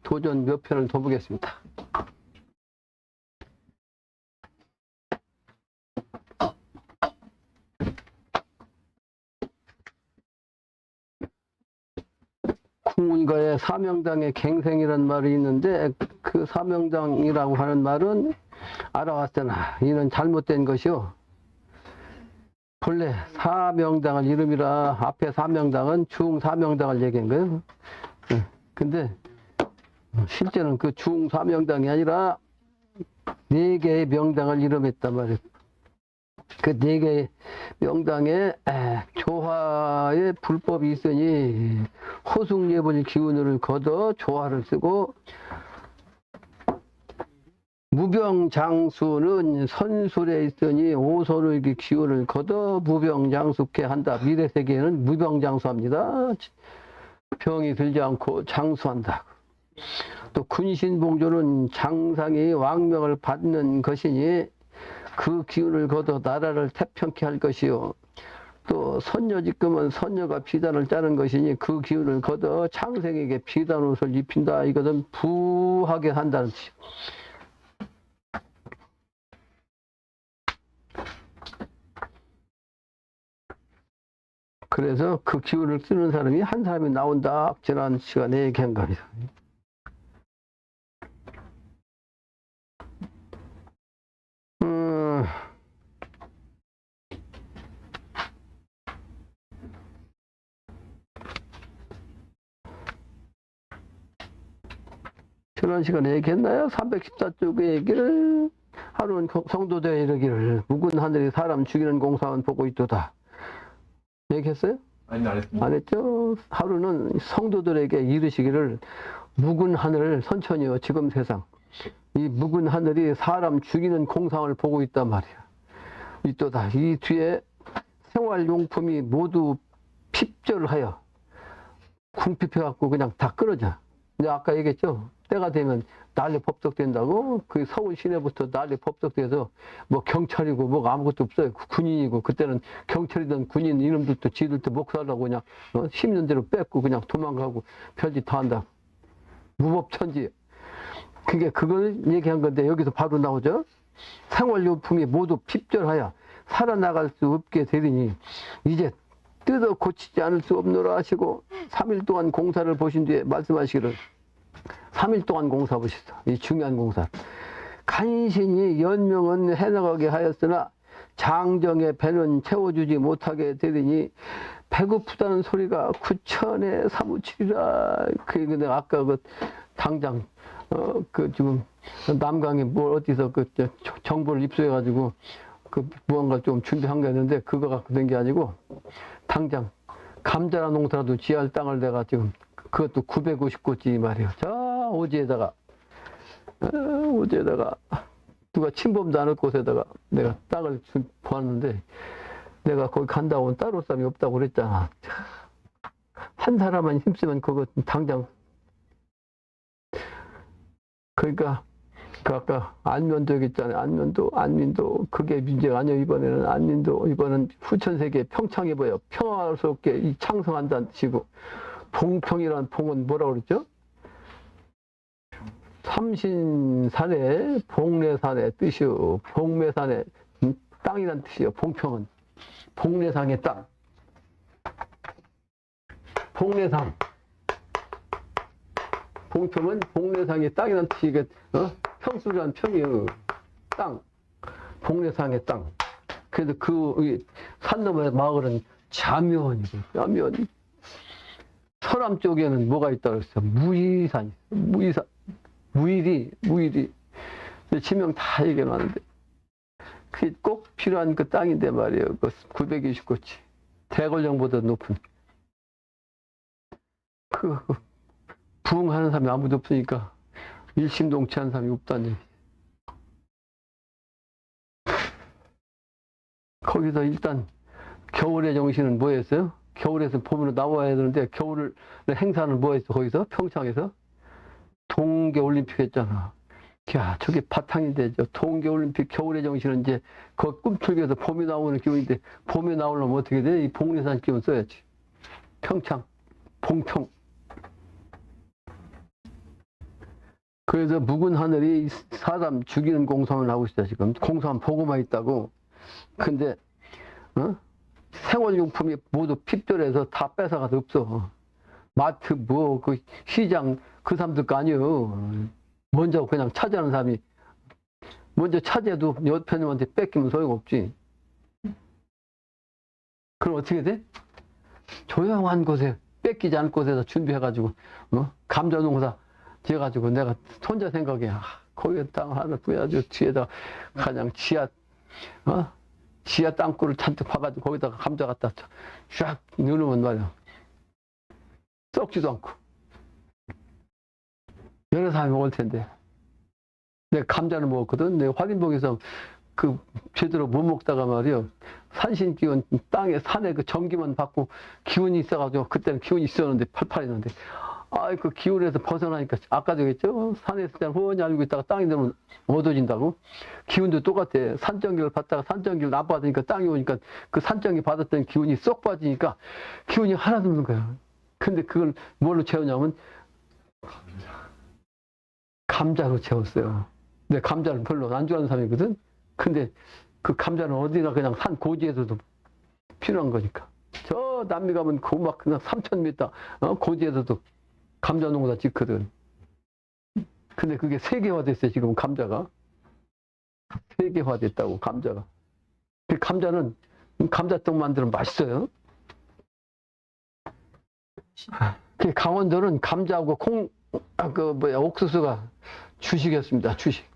도전 몇 편을 더 보겠습니다. 국문가의 사명당의 갱생이라는 말이 있는데 그 사명당이라고 하는 말은 알아왔으나 이는 잘못된 것이요. 본래 사명당을 이름이라 앞에 사명당은 중사명당을 얘기한 거예요. 근데 실제는 그 중사명당이 아니라 네 개의 명당을 이름했단 말이에요. 그 네 개의 명당에 조화의 불법이 있으니 호숙예불 기운을 걷어 조화를 쓰고, 무병장수는 선술에 있으니 오소를 기운을 걷어 무병장수케 한다. 미래세계에는 무병장수합니다. 병이 들지 않고 장수한다. 또 군신봉조는 장상이 왕명을 받는 것이니 그 기운을 걷어 나라를 태평케 할 것이요. 또 선녀직금은 선녀가 비단을 짜는 것이니 그 기운을 걷어 창생에게 비단 옷을 입힌다. 이것은 부하게 한다는 뜻이요. 그래서 그 기운을 쓰는 사람이 한 사람이 나온다. 지난 시간에 얘기한 겁니다. 지난 시간에 얘기했나요? 314쪽의 얘기를 하루는 성도되어 이르기를 묵은 하늘이 사람 죽이는 공사만 보고 있도다. 얘기했어요? 아니, 안 했습니다. 안 했죠? 하루는 성도들에게 이르시기를 묵은 하늘 선천이요 지금 세상 이 묵은 하늘이 사람 죽이는 공상을 보고 있단 말이야. 있도다. 이 뒤에 생활용품이 모두 핍절하여 궁핍해갖고 그냥 다 끊어져. 근데 아까 얘기했죠? 때가 되면 난리 법석된다고. 그 서울 시내부터 난리 법석돼서 뭐 경찰이고 뭐 아무것도 없어요. 군인이고, 그때는 경찰이든 군인 이름들도 지들도 못 살라고 그냥 힘있는 대로 뺏고 그냥 도망가고 별짓 다 한다. 무법천지. 그걸 얘기한 건데 여기서 바로 나오죠. 생활용품이 모두 핍절하여 살아나갈 수 없게 되리니 이제 뜯어 고치지 않을 수 없노라 하시고 3일 동안 공사를 보신 뒤에 말씀하시기를 3일 동안 공사 보시죠. 이 중요한 공사. 간신히 연명은 해나가게 하였으나 장정의 배는 채워주지 못하게 되리니 배고프다는 소리가 구천에 사무치리라. 근데 아까 그 당장 그 지금 남강에 뭘 어디서 그 정보를 입수해가지고 그 무언가 좀 준비한 게 있는데 그거 갖고 된 게 아니고 당장 감자나 농사라도 지할 땅을 내가 지금 그것도 950고지 말이에요. 저 오지에다가 누가 침범도 않을 곳에다가 내가 땅을 보았는데 내가 거기 간다고 하면 따로 쌈이 없다고 그랬잖아. 한 사람만 힘쓰면 그거 당장. 그러니까 그 아까 안면도 여기 있잖아요. 안민도 그게 문제가 아니에요. 이번에는 안민도 이번은 후천세계 평창에 보여 평화스럽게 이 창성한다는 뜻이고, 봉평이라는 봉은 뭐라고 그랬죠? 삼신산에 봉래산의 뜻이요. 봉매산의 땅이란 뜻이요. 봉평은 봉래상의 땅. 봉래상. 봉평은 봉래상의 땅이란 뜻이게 평수란 평이요. 땅. 봉래상의 땅. 그래서 그 산 너머의 마을은 자면이고, 자면. 서남 쪽에는 뭐가 있다고 그랬어? 무의산이 있어. 무의산. 무일이. 지명 다 얘기해놨는데. 그게 꼭 필요한 그 땅인데 말이에요. 그 929치. 대걸령보다 높은. 부흥하는 사람이 아무도 없으니까 일심동체하는 사람이 없다니. 거기서 일단 겨울의 정신은 뭐였어요? 겨울에서 봄으로 나와야 되는데 겨울을 행사는 뭐였어? 거기서 평창에서 동계올림픽 했잖아. 야, 저게 바탕인데 저 동계올림픽 겨울의 정신은 이제 그 꿈틀기에서 봄이 나오는 기운인데 봄에 나오려면 어떻게 돼? 이 봉래산 기운 써야지. 평창, 봉평. 그래서 묵은 하늘이 사람 죽이는 공상을 하고 있어, 지금. 공상 보고만 있다고. 근데, 생활용품이 모두 핍절해서 다 뺏어가서 없어. 마트, 그 시장, 그 사람들 거 아니에요. 먼저 그냥 차지하는 사람이, 먼저 차지해도 옆에 놈한테 뺏기면 소용없지. 그럼 어떻게 돼? 조용한 곳에, 뺏기지 않을 곳에서 준비해가지고, 감자 농사 지어가지고 내가 혼자 생각해. 거기에 땅 하나 뿌려가지고 뒤에다 그냥 지하 땅굴을 잔뜩 파가지고 거기다가 감자 갖다 쫙 누르면 말이야. 썩지도 않고. 여러 사람이 먹을 텐데. 내가 감자를 먹었거든. 내가 확인복에서 제대로 못 먹다가 말이야. 산신 기운, 땅에, 산에 그 전기만 받고 기운이 있어가지고, 그때는 기운이 있었는데, 팔팔했는데, 그 기운에서 벗어나니까, 아까도 했죠? 산에 있을 때는 훤히 알고 있다가 땅이 되면 어두워진다고. 기운도 똑같아. 산전기를 받다가 산전기를 안 받으니까 땅이 오니까 그 산전기 받았던 기운이 쏙 빠지니까 기운이 하나도 없는 거야. 근데 그걸 뭘로 채우냐면, 감자로 채웠어요. 근데 감자를 별로 안 좋아하는 사람이거든? 근데 그 감자는 어디나 그냥 산 고지에서도 필요한 거니까. 저 남미 가면 막 그냥 3,000m 고지에서도 감자 농사 짓거든. 근데 그게 세계화됐어요, 지금 감자가. 세계화됐다고, 감자가. 그 감자는, 감자떡 만들면 맛있어요. 그 강원도는 감자하고 옥수수가 주식이었습니다, 주식.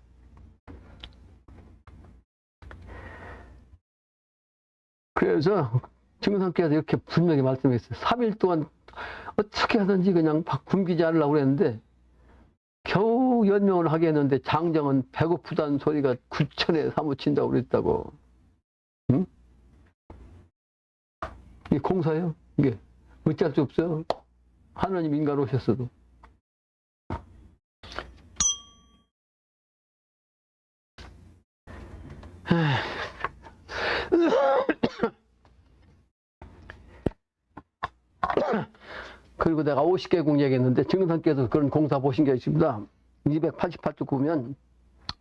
그래서 증상께서 이렇게 분명히 말씀했어요. 3일 동안 어떻게 하든지 그냥 굶기지 않으려고 그랬는데 겨우 연명을 하게 했는데 장정은 배고프다는 소리가 9천에 사무친다고 그랬다고. 응? 이게 공사예요. 이게 어쩔 수 없어요. 하나님 인간 오셨어도. 그리고 내가 50개국 얘기했는데 증상께서 그런 공사 보신 게 있습니다. 288쪽 보면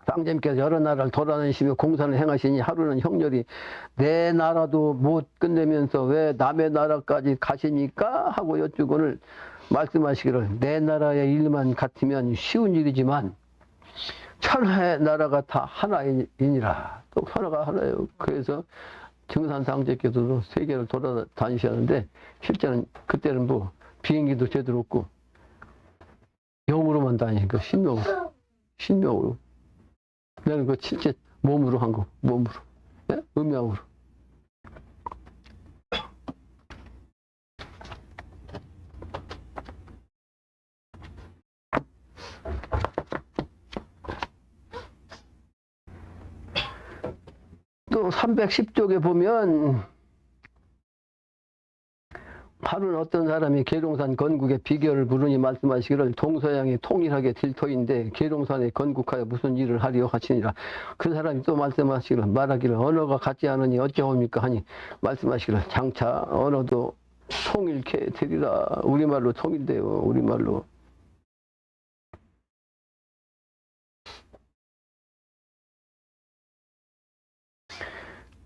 상제님께서 여러 나라를 돌아다니시며 공사를 행하시니 하루는 형렬이 내 나라도 못 끝내면서 왜 남의 나라까지 가시니까 하고 여쭈고는 말씀하시기를 내 나라의 일만 같으면 쉬운 일이지만 천하의 나라가 다 하나이니라. 또 하나가 하나예요. 그래서 증산상제께서도 세계를 돌아다니셨는데 실제는 그때는 뭐 비행기도 제대로 없고 영으로만 다니니까 신명으로. 나는 그 실제 몸으로 한 거, 몸으로. 예? 음양으로. 또 310쪽에 보면 하루는 어떤 사람이 계룡산 건국의 비결을 물으니 말씀하시기를 동서양이 통일하게 될 터인데 계룡산에 건국하여 무슨 일을 하리요 하시니라. 그 사람이 또 말씀하시기를 말하기를 언어가 같지 않으니 어찌하옵니까 하니 말씀하시기를 장차 언어도 통일케 되리라. 우리말로 통일돼요. 우리말로.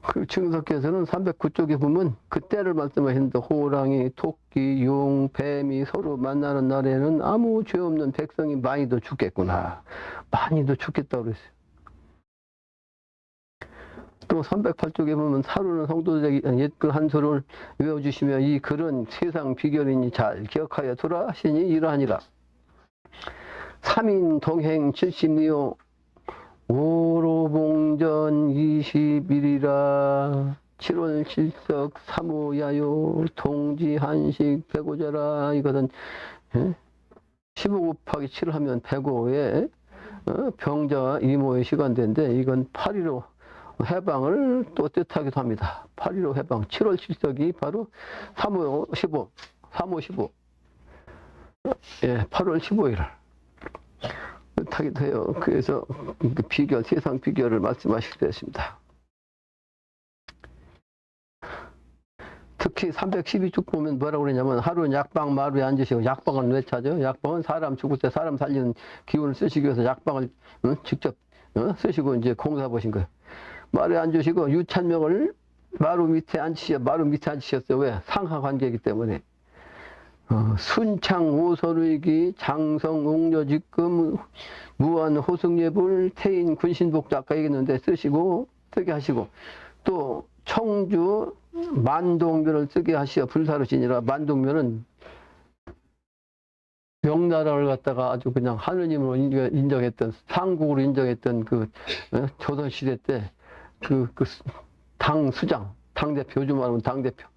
그 증석께서는 309쪽에 보면 그때를 말씀하시는데 호랑이, 토끼, 용, 뱀이 서로 만나는 날에는 아무 죄 없는 백성이 많이도 죽겠구나. 많이도 죽겠다고 그랬어요. 또 308쪽에 보면 하루는 성도들에게 옛글 한 소를 외워주시며 이 글은 세상 비결이니 잘 기억하여 두라 하시니 이러하니라. 3인 동행 70리오 오로봉전 20일이라 7월 7석 3호 야요 동지 한식 105자라. 이것은 15 곱하기 7 하면 105에 병자와 이모의 시간대인데 이건 8.15 해방을 또 뜻하기도 합니다. 8.15 해방 7월 7석이 바로 3호 15 3호 15 8월 15일 뜻하기도 해요. 그래서 그 비결, 세상 비결을 말씀하시게 되었습니다. 특히 312쪽 보면 뭐라고 그러냐면 하루 약방 마루에 앉으시고 약방은 왜 찾아요? 약방은 사람 죽을 때 사람 살리는 기운을 쓰시기 위해서 약방을 직접 쓰시고 이제 공사 보신 거예요. 마루에 앉으시고 유찬명을 마루 밑에 앉으셨어요. 왜? 상하 관계이기 때문에. 순창 오설의기 장성 옥녀직금 무한 호승예불 태인 군신복 아까 얘기했는데 쓰시고 쓰게 하시고 또 청주 만동묘를 쓰게 하시어 불사로 지니라. 만동묘는 명나라를 갖다가 아주 그냥 하느님으로 인정했던 상국으로 인정했던 그 조선시대 때 당 수장 당대표 요즘 말하면 당대표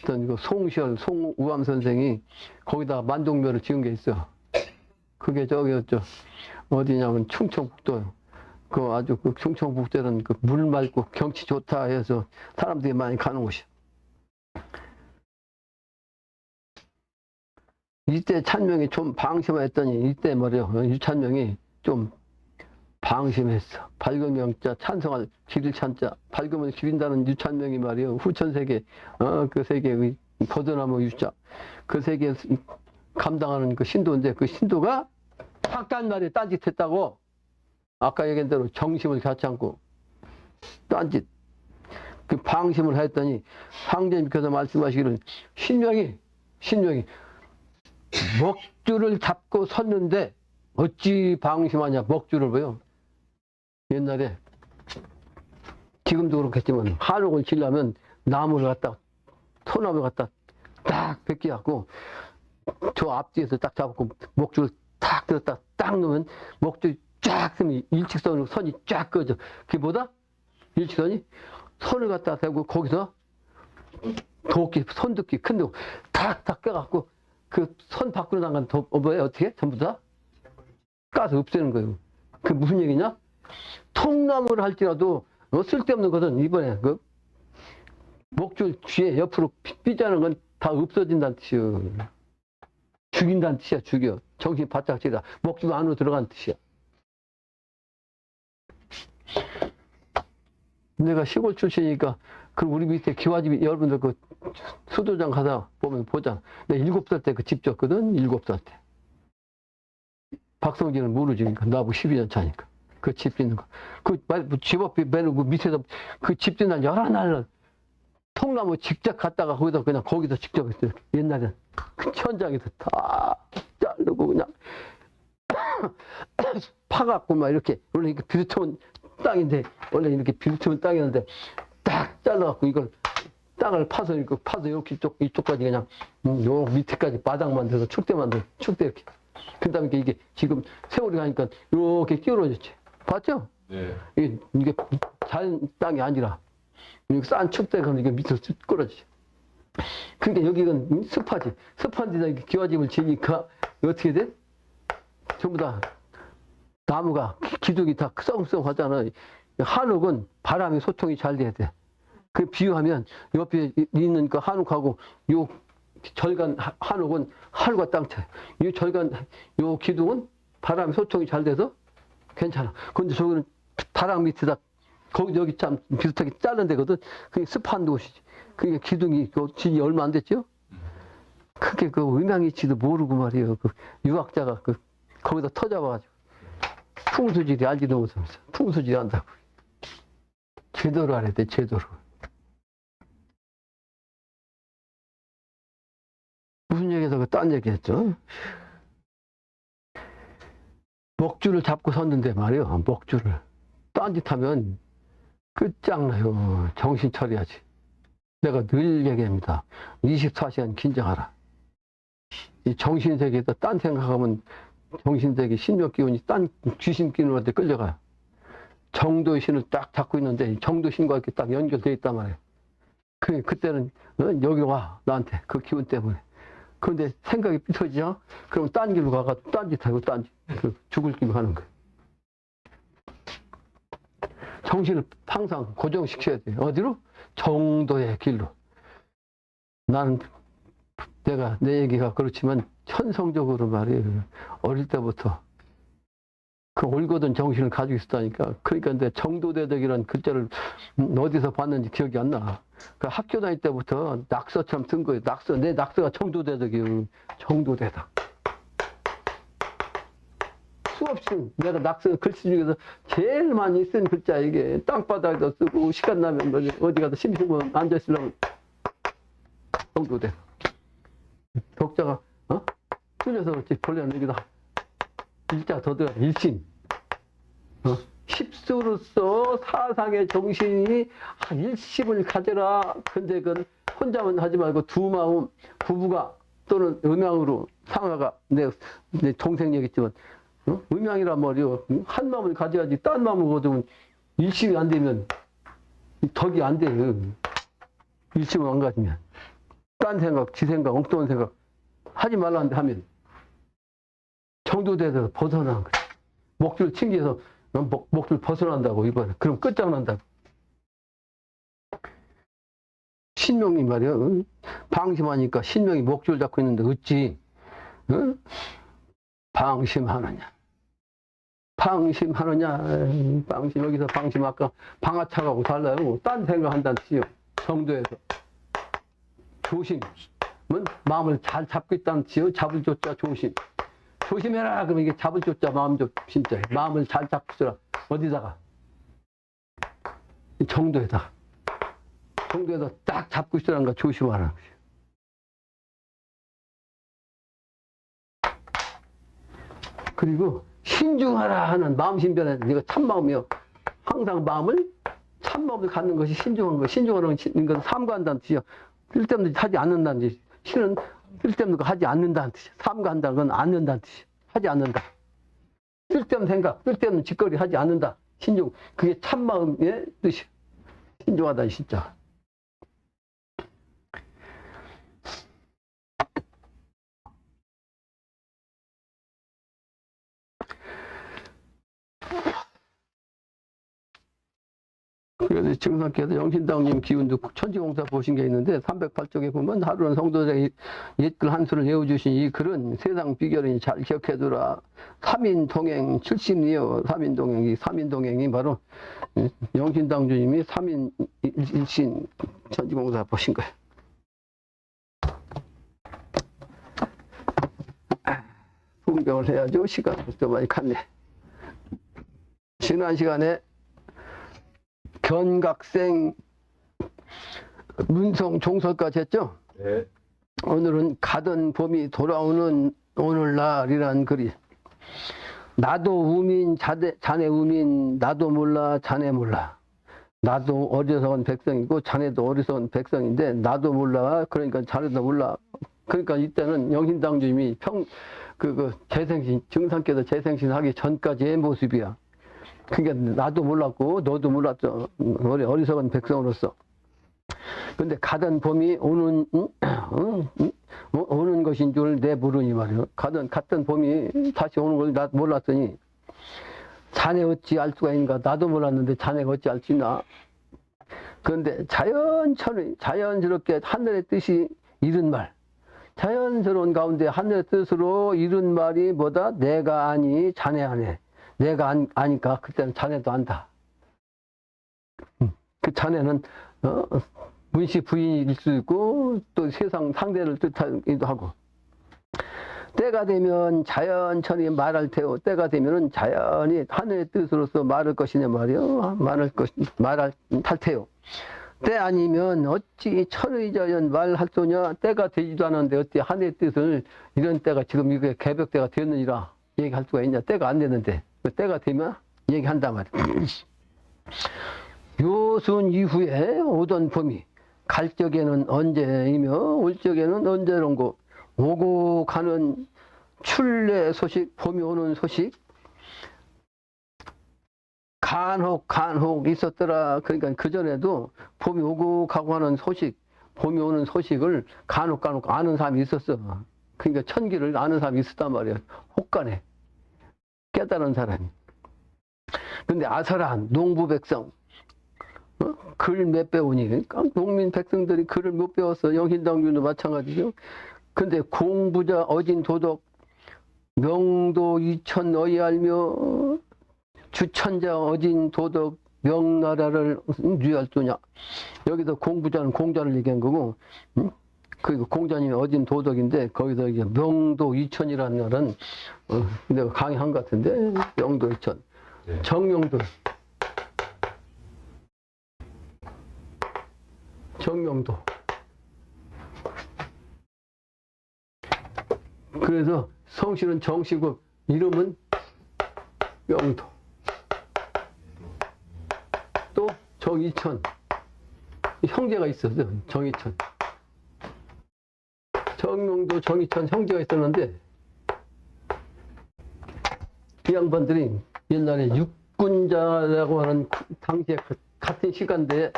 어떤 그 송시열 송우암 선생이 거기다 만동묘를 지은 게 있어. 그게 저기였죠. 어디냐면 충청북도요. 그 아주 그 충청북도는 그 물 맑고 경치 좋다 해서 사람들이 많이 가는 곳이야. 이때 찬명이 좀 방심했더니 이때 말이요. 유찬명이 좀 방심했어. 밝은 명자 찬성할 기릴 찬자 밝으면 기린다는 유찬명이 말이요. 후천세계 그 세계의 거저나무 유자 그 세계 감당하는 그 신도인데 그 신도가 잠깐 말이 딴짓했다고. 아까 얘기한 대로 정심을 갖지 않고 딴짓 그 방심을 했더니 황제님께서 말씀하시기를 신명이 먹줄을 잡고 섰는데 어찌 방심하냐. 먹줄을 보여. 옛날에 지금도 그렇겠지만 한옥을 지려면 나무를 갖다 소나무를 갖다 딱 벗겨갖고 저 앞뒤에서 딱 잡고 목줄을 딱 들었다 딱 놓으면 목줄이 쫙 쓰면 일직선으로 선이 쫙 꺼져. 그게 뭐다? 일직선이 선을 갖다 대고 거기서 도끼 손도끼 큰 도 탁탁 껴갖고 그 선 밖으로 나간 뭐예요? 어떻게? 전부 다 까서 없애는 거예요. 그게 무슨 얘기냐? 통나무를 할지라도 쓸데없는 것은 이번에 그 목줄 뒤에 옆으로 삐자는 건 다 없어진다는 뜻이에요. 죽인다는 뜻이야. 죽여. 정신 바짝 차리라. 목줄 안으로 들어간 뜻이야. 내가 시골 출신이니까 그 우리 밑에 기와집 여러분들 그 수도장 가다 보면 보잖아. 내가 7살 때 그 집 졌거든. 7살 때. 박성진은 모르지. 그러니까 나하고 12년 차니까. 그 집 짓는 거. 그 집 앞에 맨 그 밑에서 그 집 짓는 여러 날 통나무 직접 갔다가 거기서 직접 했어요. 옛날엔 그 현장에서 다 자르고 그냥 파갖고 막 이렇게 원래 이렇게 비루트면 땅인데 원래 이렇게 비루트면 땅이었는데 딱 잘라갖고 이걸 땅을 파서 이렇게 이쪽까지 그냥 요 밑에까지 바닥 만들어서 축대 이렇게. 그 다음에 이게 지금 세월이 가니까 이렇게 끼우러졌지. 봤죠? 네. 이게 자연 땅이 아니라 싼 축대가 이게 밑으로 끌어지지. 그러니까 여기는 습하지. 습한 데다 기와집을 지니까 어떻게 돼? 전부 다 나무가 기둥이 다 썽썽하잖아. 한옥은 바람이 소통이 잘 돼야 돼. 그 비유하면 옆에 있는 그 한옥하고 요 절간 한옥은 하루가 땅차. 이 절간 요 기둥은 바람이 소통이 잘 돼서 괜찮아. 근데 저기는 바람 밑에다 거기 여기 참 비슷하게 자른 데거든. 그게 습한 곳이지. 그게 기둥이 진이 얼마 안 됐죠? 그게 그 음양이치도 모르고 말이에요. 그 유학자가 거기다 터잡아가지고 풍수지리 알지도 못하면서 풍수지리 한다고. 제대로 알아야 돼. 제대로. 무슨 얘기해서 딴 얘기했죠? 먹줄을 잡고 섰는데 말이요. 먹줄을 딴짓하면 끝장나요. 정신 차려야지. 내가 늘 얘기합니다. 24시간 긴장하라. 이 정신세계에서 딴 생각하면 정신세계 신명기운이 딴 귀신기운한테 끌려가요. 정도의 신을 딱 잡고 있는데 정도신과 이렇게 딱 연결되어 있단 말이에요. 그때는 여기 와 나한테 그 기운 때문에. 그런데 생각이 삐쳐지죠? 그럼 딴 길로 가가지고 딴짓하고 딴짓. 죽을 길로 가는 거예요. 정신을 항상 고정시켜야 돼요. 어디로? 정도의 길로. 나는 내 얘기가 그렇지만 천성적으로 말이에요. 어릴 때부터 그 올곧은 정신을 가지고 있었다니까. 그러니까 근데 정도대덕이라는 글자를 어디서 봤는지 기억이 안 나. 그 학교 다닐 때부터 낙서처럼 쓴 거예요. 낙서, 내 낙서가 정도대덕이에요. 정도대덕. 수없이 내가 낙서 글씨 중에서 제일 많이 쓴 글자 이게 땅바닥에도 쓰고 시간 나면 어디 가서 심심하면 앉아있으려면 정도대덕. 독자가 줄여서 그렇지 본래는 여기다 일자 더 들어가 일심. 십수로서 사상의 정신이 일심을 가져라. 근데 그건 혼자만 하지 말고 두 마음 부부가 또는 음양으로 상하가 내 동생 얘기했지만 음양이란 말이요. 한 마음을 가져야지 딴 마음을 거두면 일심이 안 되면 덕이 안 돼요. 일심을 안 가지면 딴 생각, 지 생각, 엉뚱한 생각 하지 말라는데 하면 정도돼서 벗어나는 거지. 목줄 튕겨서 목줄 벗어난다고 이번에. 그럼 끝장난다고. 신명이 말이야. 방심하니까 신명이 목줄 잡고 있는데 어찌 방심하느냐. 방심하느냐. 방심 여기서 방심 아까 방아차가고 달라요. 딴 생각한다는 뜻이요. 정도에서. 조심은 마음을 잘 잡고 있다는 뜻이요. 잡을 조자 조심. 조심해라. 그러면 이게 잡을 조자 마음 조심자. 마음을 잘 잡고 있어라. 어디다가? 정도에다가. 정도에다 딱 잡고 있으라는 거 조심하라는 거죠. 그리고 신중하라 하는 마음 신변에 네가 참마음이요. 항상 마음을 참마음을 갖는 것이 신중한 거. 신중하는 것은 삼가한다는 뜻이요. 쓸데없는 짓 하지 않는다는 뜻이. 신은 쓸데없는 거 하지 않는다는 뜻이야. 삼가한다는 건 않는다는 뜻이야. 하지 않는다. 쓸데없는 생각, 쓸데없는 짓거리 하지 않는다. 신중. 그게 참마음의 뜻이야. 신중하다, 진짜. 그래서 증상께서 영신당님 기운도 천지공사 보신 게 있는데 308쪽에 보면 하루는 성도자의 옛글 한 수를 외워주신 이 글은 세상 비결이니 잘 기억해두라. 3인 동행 70리요. 3인 동행. 이 3인 동행이 바로 영신당 주님이 3인 일신 천지공사 보신 거예요. 분경을 해야죠. 시간 좀 많이 갔네. 지난 시간에 견각생 문성 종설까지 했죠? 네. 오늘은 가던 봄이 돌아오는 오늘날이란 글이 나도 우민 자네 우민 나도 몰라 자네 몰라 나도 어리석은 백성이고 자네도 어리석은 백성인데 나도 몰라 그러니까 자네도 몰라 그러니까 이때는 영신당 주님이 재생신 증상께서 재생신 하기 전까지의 모습이야. 그러니까 나도 몰랐고 너도 몰랐죠. 어리석은 백성으로서. 근데 가던 봄이 오는 것인 줄 내 모르니 말이야. 갔던 봄이 다시 오는 걸 나 몰랐더니 자네 어찌 알 수가 있는가. 나도 몰랐는데 자네가 어찌 알 수 있나. 그런데 자연스럽게 하늘의 뜻이 이른 말. 자연스러운 가운데 하늘의 뜻으로 이른 말이 뭐다? 내가 아니 자네 아네. 내가 아니까 그때는 자네도 안다. 그 자네는 문씨 부인일 수 있고 또 세상 상대를 뜻하기도 하고 때가 되면 자연천히 말할 테오. 때가 되면은 자연히 하늘의 뜻으로서 말할 것이냐 말이요. 말할 탈테오. 때 아니면 어찌 천의자연 말할 소냐. 때가 되지도 않았는데 어찌 하늘의 뜻을 이런 때가 지금 이게 개벽때가 되었느니라 얘기할 수가 있냐. 때가 안 되는데 때가 되면 얘기한단 말이야. 요순 이후에 오던 봄이 갈 적에는 언제이며 올 적에는 언제론고 오고 가는 출래 소식 봄이 오는 소식 간혹 있었더라. 그러니까 그전에도 봄이 오고 가고 하는 소식 봄이 오는 소식을 간혹 아는 사람이 있었어. 그러니까 천기를 아는 사람이 있었단 말이야. 혹간에 깨달은 사람이. 근데 아설한 농부 백성 글 못 배우니 그러니까 농민 백성들이 글을 못 배웠어. 영신당주도 마찬가지죠. 근데 공부자 어진 도덕 명도 이천 어이 알며 주천자 어진 도덕 명나라를 유할두냐. 여기서 공부자는 공자를 얘기한 거고, 그 공자님이 어진 도덕인데 거기서 이제 명도 이천이라는 말은 내가 강의한 것 같은데 명도 이천, 네. 정명도, 정명도. 그래서 성씨는 정씨고 이름은 명도. 또 정이천, 형제가 있었어요. 정이천. 정명도, 정이천 형제가 있었는데 이 양반들이 옛날에 육군자라고 하는 당시에 같은 시간대에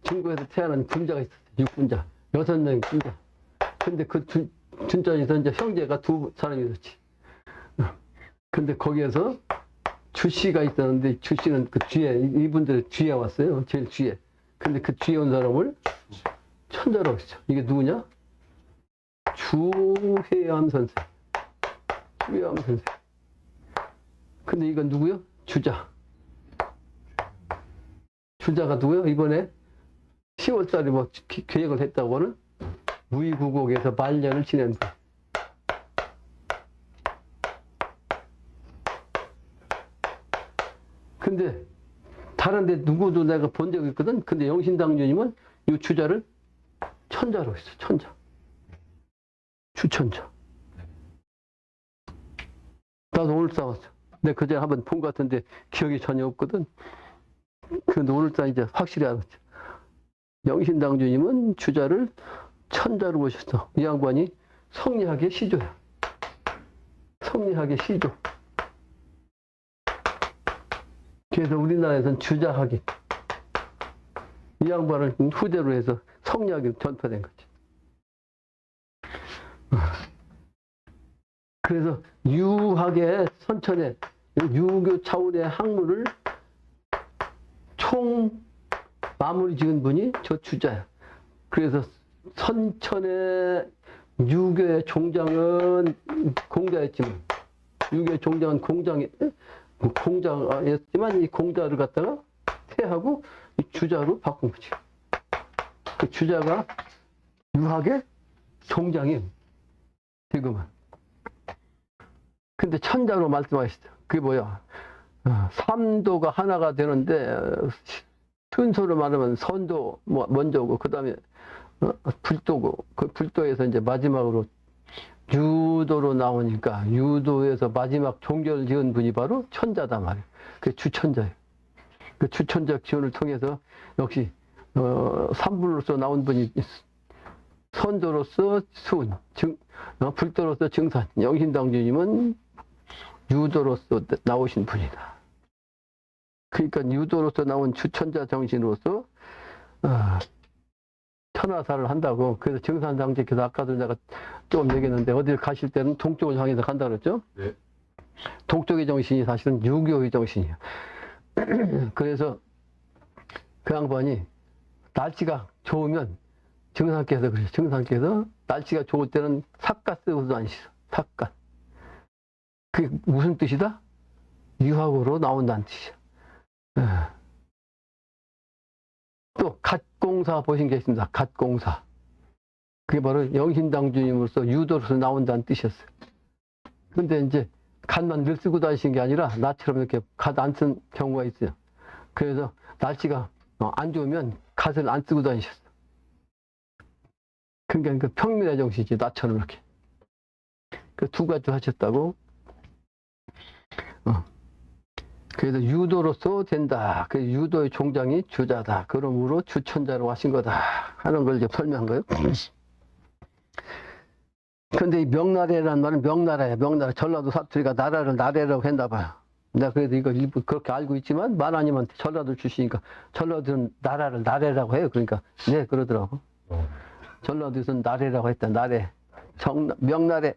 중국에서 태어난 군자가 있었어요. 육군자. 6명의 군자. 근데 그 군자에서 이제 형제가 2사람이 있었지. 근데 거기에서 주씨가 있었는데 주씨는 그 뒤에, 이분들의 뒤에 왔어요. 제일 뒤에. 근데 그 뒤에 온 사람을 천자라고 했죠. 이게 누구냐? 주회암 선생. 주회암 선생. 근데 이건 누구요? 주자. 주자가 누구요? 이번에 10월달에 뭐 계획을 했다고는 무의구곡에서 말년을 지낸 분. 근데 다른데 누구도 내가 본 적이 있거든. 근데 영신당주님은 이 주자를 천자로 했어. 천자. 주천자. 나도 오늘 싸웠어. 내가 그전에 한번 본 것 같은데 기억이 전혀 없거든. 그런데 오늘따라 이제 확실히 알았죠. 영신당주님은 주자를 천자로 모셨어. 이 양반이 성리학의 시조야. 성리학의 시조. 그래서 우리나라에서는 주자학이, 이 양반을 후대로 해서 성리학이 전파된 거지. 그래서 유학의 선천에 유교 차원의 학문을 총 마무리 지은 분이 저 주자야. 그래서 선천의 유교의 종장은 공자였지만, 유교의 종장은 공자였지만 이 공자를 갖다가 퇴하고 이 주자로 바꾼 거지. 그 주자가 유학의 종장이에요. 지금은. 근데 천자로 말씀하시죠. 그게 뭐야? 삼도가 하나가 되는데 순서로 말하면 선도 먼저고, 그 다음에 불도고, 그 불도에서 이제 마지막으로 유도로 나오니까 유도에서 마지막 종결 지은 분이 바로 천자다 말이에요. 그게 주천자예요. 그 주천자 기원을 통해서 역시 삼불로서 나온 분이 선도로서 수은, 불도로서 증산, 영신당주님은 유도로서 나오신 분이다. 그러니까 유도로서 나온 주천자 정신으로서 천하사를 한다고. 그래서 증산상제께서 아까도 내가 조금 얘기했는데 어딜 가실 때는 동쪽을 향해서 간다 그랬죠? 네. 동쪽의 정신이 사실은 유교의 정신이에요. 그래서 그 양반이 날씨가 좋으면 증산께서 그래요. 증산께서 날씨가 좋을 때는 삿갓 쓰고도 안 씻어. 삿갓. 그게 무슨 뜻이다? 유학으로 나온다는 뜻이야. 또 갓공사 보신 게 있습니다. 갓공사. 그게 바로 영신당주님으로서 유도로서 나온다는 뜻이었어요. 근데 이제 갓만 늘 쓰고 다니신 게 아니라 나처럼 이렇게 갓 안 쓴 경우가 있어요. 그래서 날씨가 안 좋으면 갓을 안 쓰고 다니셨어. 그러니까 그 평민의 정신이지, 나처럼 이렇게. 그 두 가지 하셨다고. 그래서 유도로서 된다. 그 유도의 종장이 주자다. 그러므로 주천자로 하신 거다 하는 걸 이제 설명한 거예요. 근데 이 명나라라는 말은 명나라야. 명나라. 전라도 사투리가 나라를 나래라고 했나 봐요. 내가 그래도 이거 일부 그렇게 알고 있지만 만화님한테 전라도 주시니까 전라도는 나라를 나래라고 해요. 그러니까 네 그러더라고. 전라도에서는 나래라고 했다. 나래. 명나래.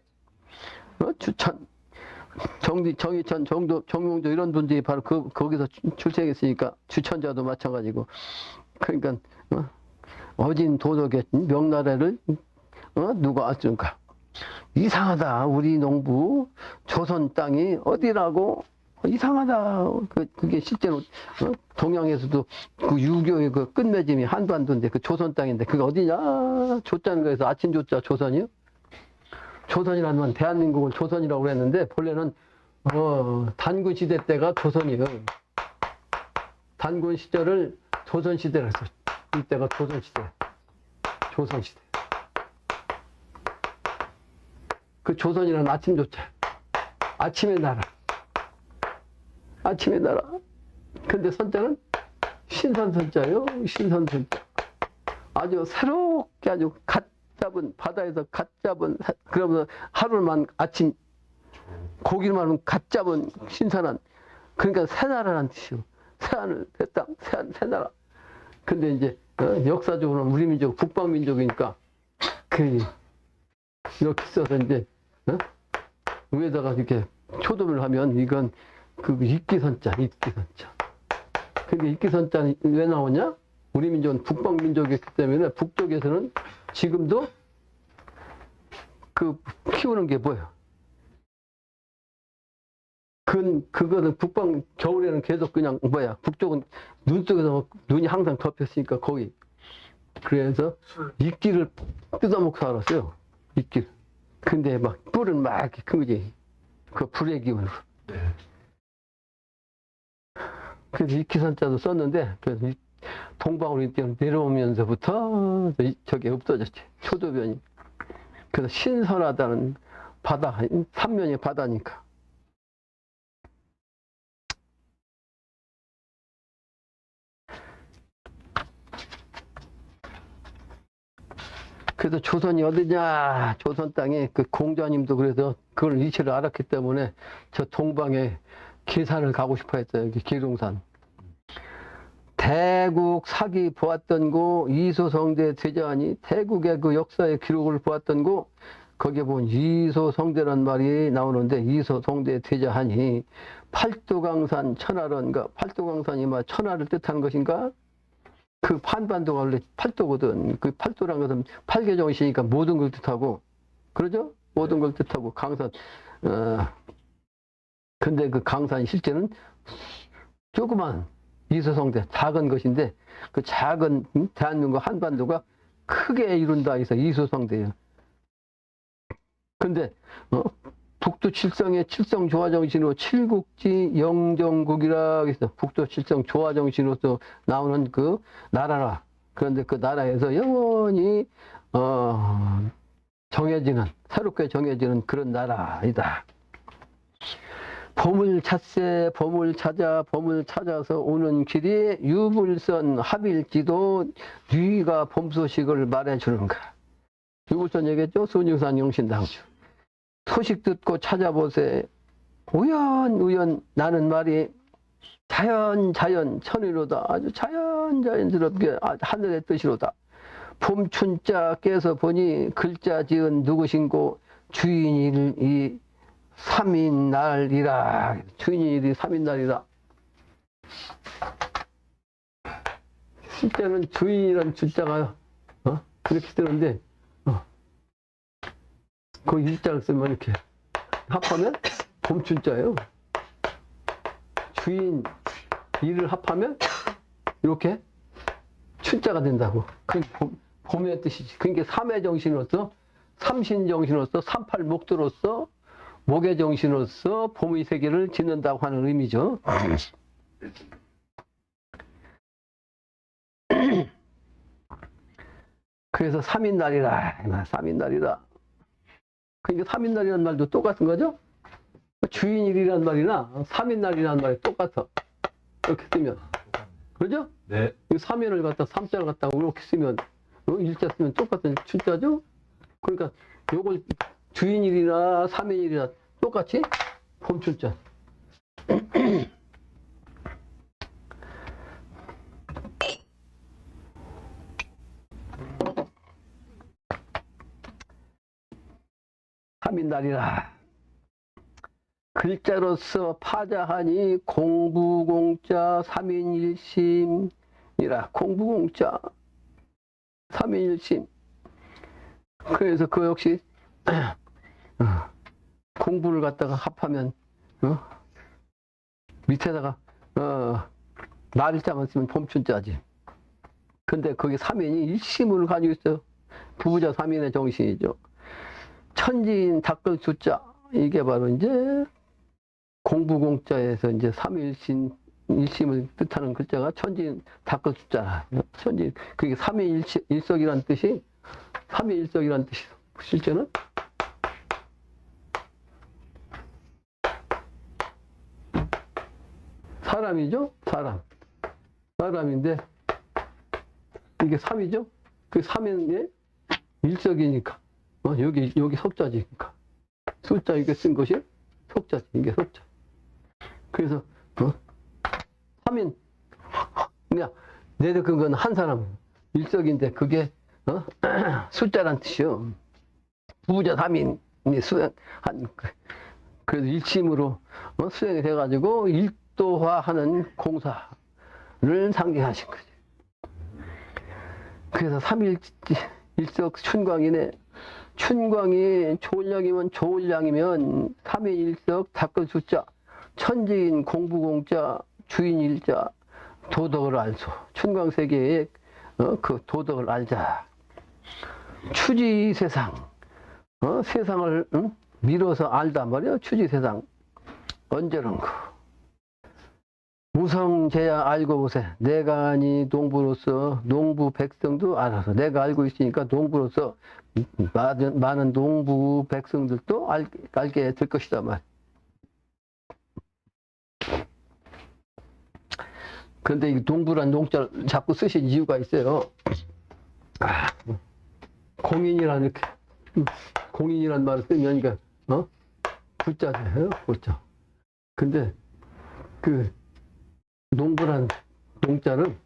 주천. 정이천, 정도, 정용조 이런 분들이 바로 거기서 출생했으니까 주천자도 마찬가지고. 그러니까 어진 도덕의 명나라를 누가 왔을까? 이상하다. 우리 농부 조선 땅이 어디라고 이상하다. 그게 실제로 동양에서도 그 유교의 그 끝맺음이 한반도인데 그 조선 땅인데 그게 어디냐? 조자는 거에서 아침 조자 조선이요? 조선이라는 건 대한민국을 조선이라고 그랬는데 본래는 단군 시대 때가 조선이에요. 단군 시절을 조선 시대라 했어. 이때가 조선 시대. 조선 시대. 그 조선이라는 아침 조자. 아침의 나라. 아침의 나라. 근데 선자는 신선선자요. 신선선자. 아주 새롭게 아주 갓 잡은 바다에서 갓 잡은 그러면서 하루만 아침 고기만 갓 잡은 신선한 그러니까 새나라라는 뜻이요. 새하늘, 새땅, 새나라. 근데 이제 역사적으로는 우리 민족 북방 민족이니까 그 이렇게 써서 이제 위에다가 이렇게 초점을 하면 이건 그 입기선자, 입기선자. 근데 입기선자는 왜 나오냐? 우리 민족은 북방 민족이기 때문에 북쪽에서는 지금도 그 키우는 게 뭐예요? 그거는 북방 겨울에는 계속 그냥 뭐야? 북쪽은 눈 속에서 눈이 항상 덮였으니까 거기. 그래서 이끼를 뜯어먹고 살았어요. 이끼를. 근데 막 뿔은 막 이렇게 큰 거지. 그 불의 기운으로. 네. 그래서 이끼선자도 썼는데 그래서 동방으로 내려오면서부터 저게 없어졌지. 초도변이. 그래서 신선하다는 바다, 삼면이 바다니까. 그래서 조선이 어디냐? 조선 땅에 그 공자님도 그래서 그걸 이치를 알았기 때문에 저 동방에 계산을 가고 싶어 했어요. 여기 기룡산. 대국 사기 보았던 곳 이소성대 제자하니 대국의 그 역사의 기록을 보았던 곳 거기에 보면 이소성대란 말이 나오는데 이소성대 제자하니 팔도강산 천하론가 팔도강산이 막 천하를 뜻하는 것인가? 그 한반도가 원래 팔도거든. 그 팔도란 것은 팔계정신이니까 모든 걸 뜻하고 그러죠? 모든 걸 뜻하고 강산 근데 그 강산이 실제는 조그만 이소성대 작은 것인데 그 작은 대한민국 한반도가 크게 이룬다 해서 이소성대예요. 근데 북두 칠성의 칠성 조화정신으로 칠국지 영정국이라 해서 북두 칠성 조화정신으로서 나오는 그 나라라. 그런데 그 나라에서 영원히 정해지는 새롭게 정해지는 그런 나라이다. 봄을 찾세 봄을 찾아서 오는 길이 유불선 합일지도 네가 봄 소식을 말해주는가. 유불선 얘기했죠. 순유산 영신당주. 소식 듣고 찾아보세. 우연 나는 말이 자연 천의로다. 아주 자연스럽게 하늘의 뜻이로다. 봄춘자 깨서 보니 글자 지은 누구신고 주인이 3인날이라. 주인일이 3인날이라. 실제는 주인이란 줄자가 이렇게 쓰는데 그 일자를 쓰면 이렇게 합하면 봄춘자예요. 주인 일을 합하면 이렇게 춘자가 된다고. 그게 봄의 뜻이지. 그러니까 삼의 정신으로서 삼신 정신으로서 삼팔 목도로서 목의 정신으로서 봄의 세계를 짓는다고 하는 의미죠. 그래서 3인날이라. 3인날이라. 그러니까 3인날이라는 말도 똑같은 거죠? 주인일이라는 말이나 3인날이라는 말이 똑같아. 이렇게 쓰면. 그러죠? 네. 이 3인을 갖다 3자를 갖다가 이렇게 쓰면 일자 쓰면 똑같은 춘자죠? 그러니까 요걸 주인일이나 3인일이나 똑같이 봄춘자. 삼인날이라. 글자로서 파자하니 공부공자 삼인일심이라. 공부공자 삼인일심. 그래서 그 역시 공부를 갖다가 합하면 밑에다가 날짜만 쓰면 봄춘자지. 근데 거기 삼인이 일심을 가지고 있어요. 부부자 삼인의 정신이죠. 천지인 닦을 숫자, 이게 바로 이제 공부공자에서 이제 삼일신 일심을 뜻하는 글자가 천지인 닦을 숫자라. 천지 그게 삼위일석이란 뜻이 삼위일석이란 뜻이 실제는 사람이죠. 사람인데 이게 삼이죠. 그 삼의 일석이니까 여기 석자지니까 숫자 이게 쓴 것이 석자지. 이게 석자. 그래서 삼인 그냥 내도 그건 한 사람 일석인데 그게 숫자란 뜻이요. 부부자 삼인이 수행한 그래서 일심으로 수행이 돼가지고 일도화하는 공사를 상징하신 거지. 그래서 삼일일석 춘광이네. 춘광이 좋을량이면 좋을량이면 삼일일석 닦을 숫자 천지인 공부공자 주인일자 도덕을 알소. 춘광세계의 그 도덕을 알자. 추지세상 세상을 밀어서 알단 말이야. 추지세상 언제런가. 우성제야 알고 보세. 내가 아니 농부로서 농부 백성도 알아서 내가 알고 있으니까 농부로서 많은 농부 백성들도 알게 될 것이다 말. 그런데 이 농부란 농자를 자꾸 쓰신 이유가 있어요. 공인이라는 공인이란 말을 쓰면 그러니까 부자잖아요. 부자. 근데 그 농부란 농자는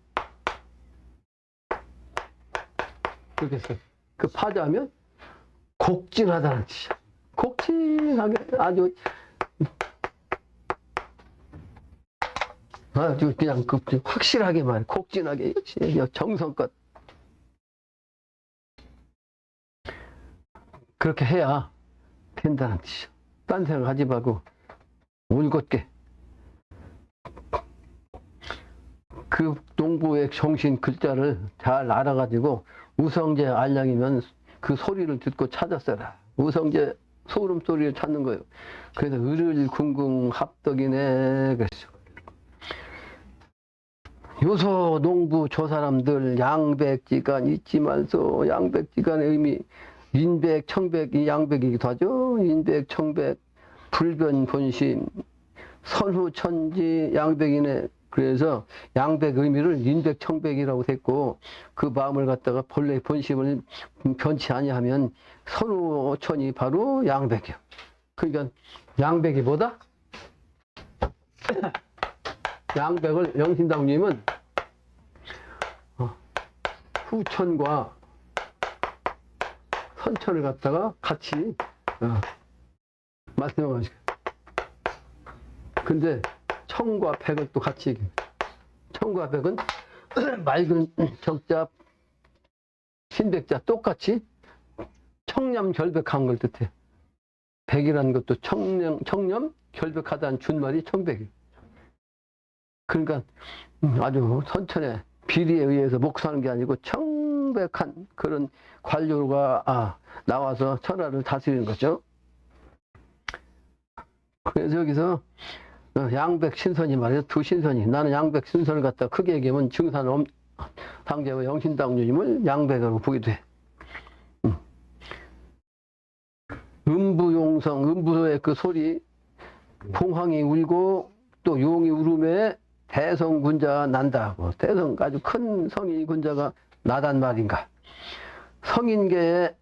그렇게 써요. 그 파자면 곡진하다는 뜻이야. 곡진하게 아주 그냥 확실하게 말, 곡진하게 정성껏 그렇게 해야 된다는 뜻이야. 딴 생각하지 말고 올곧게 그 농부의 정신 글자를 잘 알아가지고 우성제 알량이면 그 소리를 듣고 찾았어라. 우성제 소름 소리를 찾는 거예요. 그래서 을을 궁궁 합덕이네 그랬어. 요소 농부 저 사람들 양백지간 잊지 말소. 양백지간의 의미 인백 청백 이 양백이기도 하죠. 인백 청백 불변 본심 선후천지 양백이네. 그래서 양백 의미를 인백 청백이라고 했고 그 마음을 갖다가 본래 본심을 변치 아니하면 선후천이 바로 양백이요. 그러니까 양백이 뭐다? 양백을 영신당님은 후천과 선천을 갖다가 같이 말씀하시고 근데 청과 백을 또 같이 얘기해요. 청과 백은 맑은 정자 신백자 똑같이 청렴 결백한 걸 뜻해. 백이라는 것도 청렴 결백하다는 준말이 청백이에요. 그러니까 아주 선천의 비리에 의해서 목사하는 게 아니고 청백한 그런 관료가 나와서 천하를 다스리는 거죠. 그래서 여기서 양백 신선이 말이야. 두 신선이. 나는 양백 신선을 갖다 크게 얘기하면 증산 당제와 영신당주님을 양백으로 보기도 해. 음부용성, 음부의 그 소리, 봉황이 울고 또 용이 울음에 대성군자가 난다고. 대성 아주 큰 성인 군자가 나단 말인가. 성인계의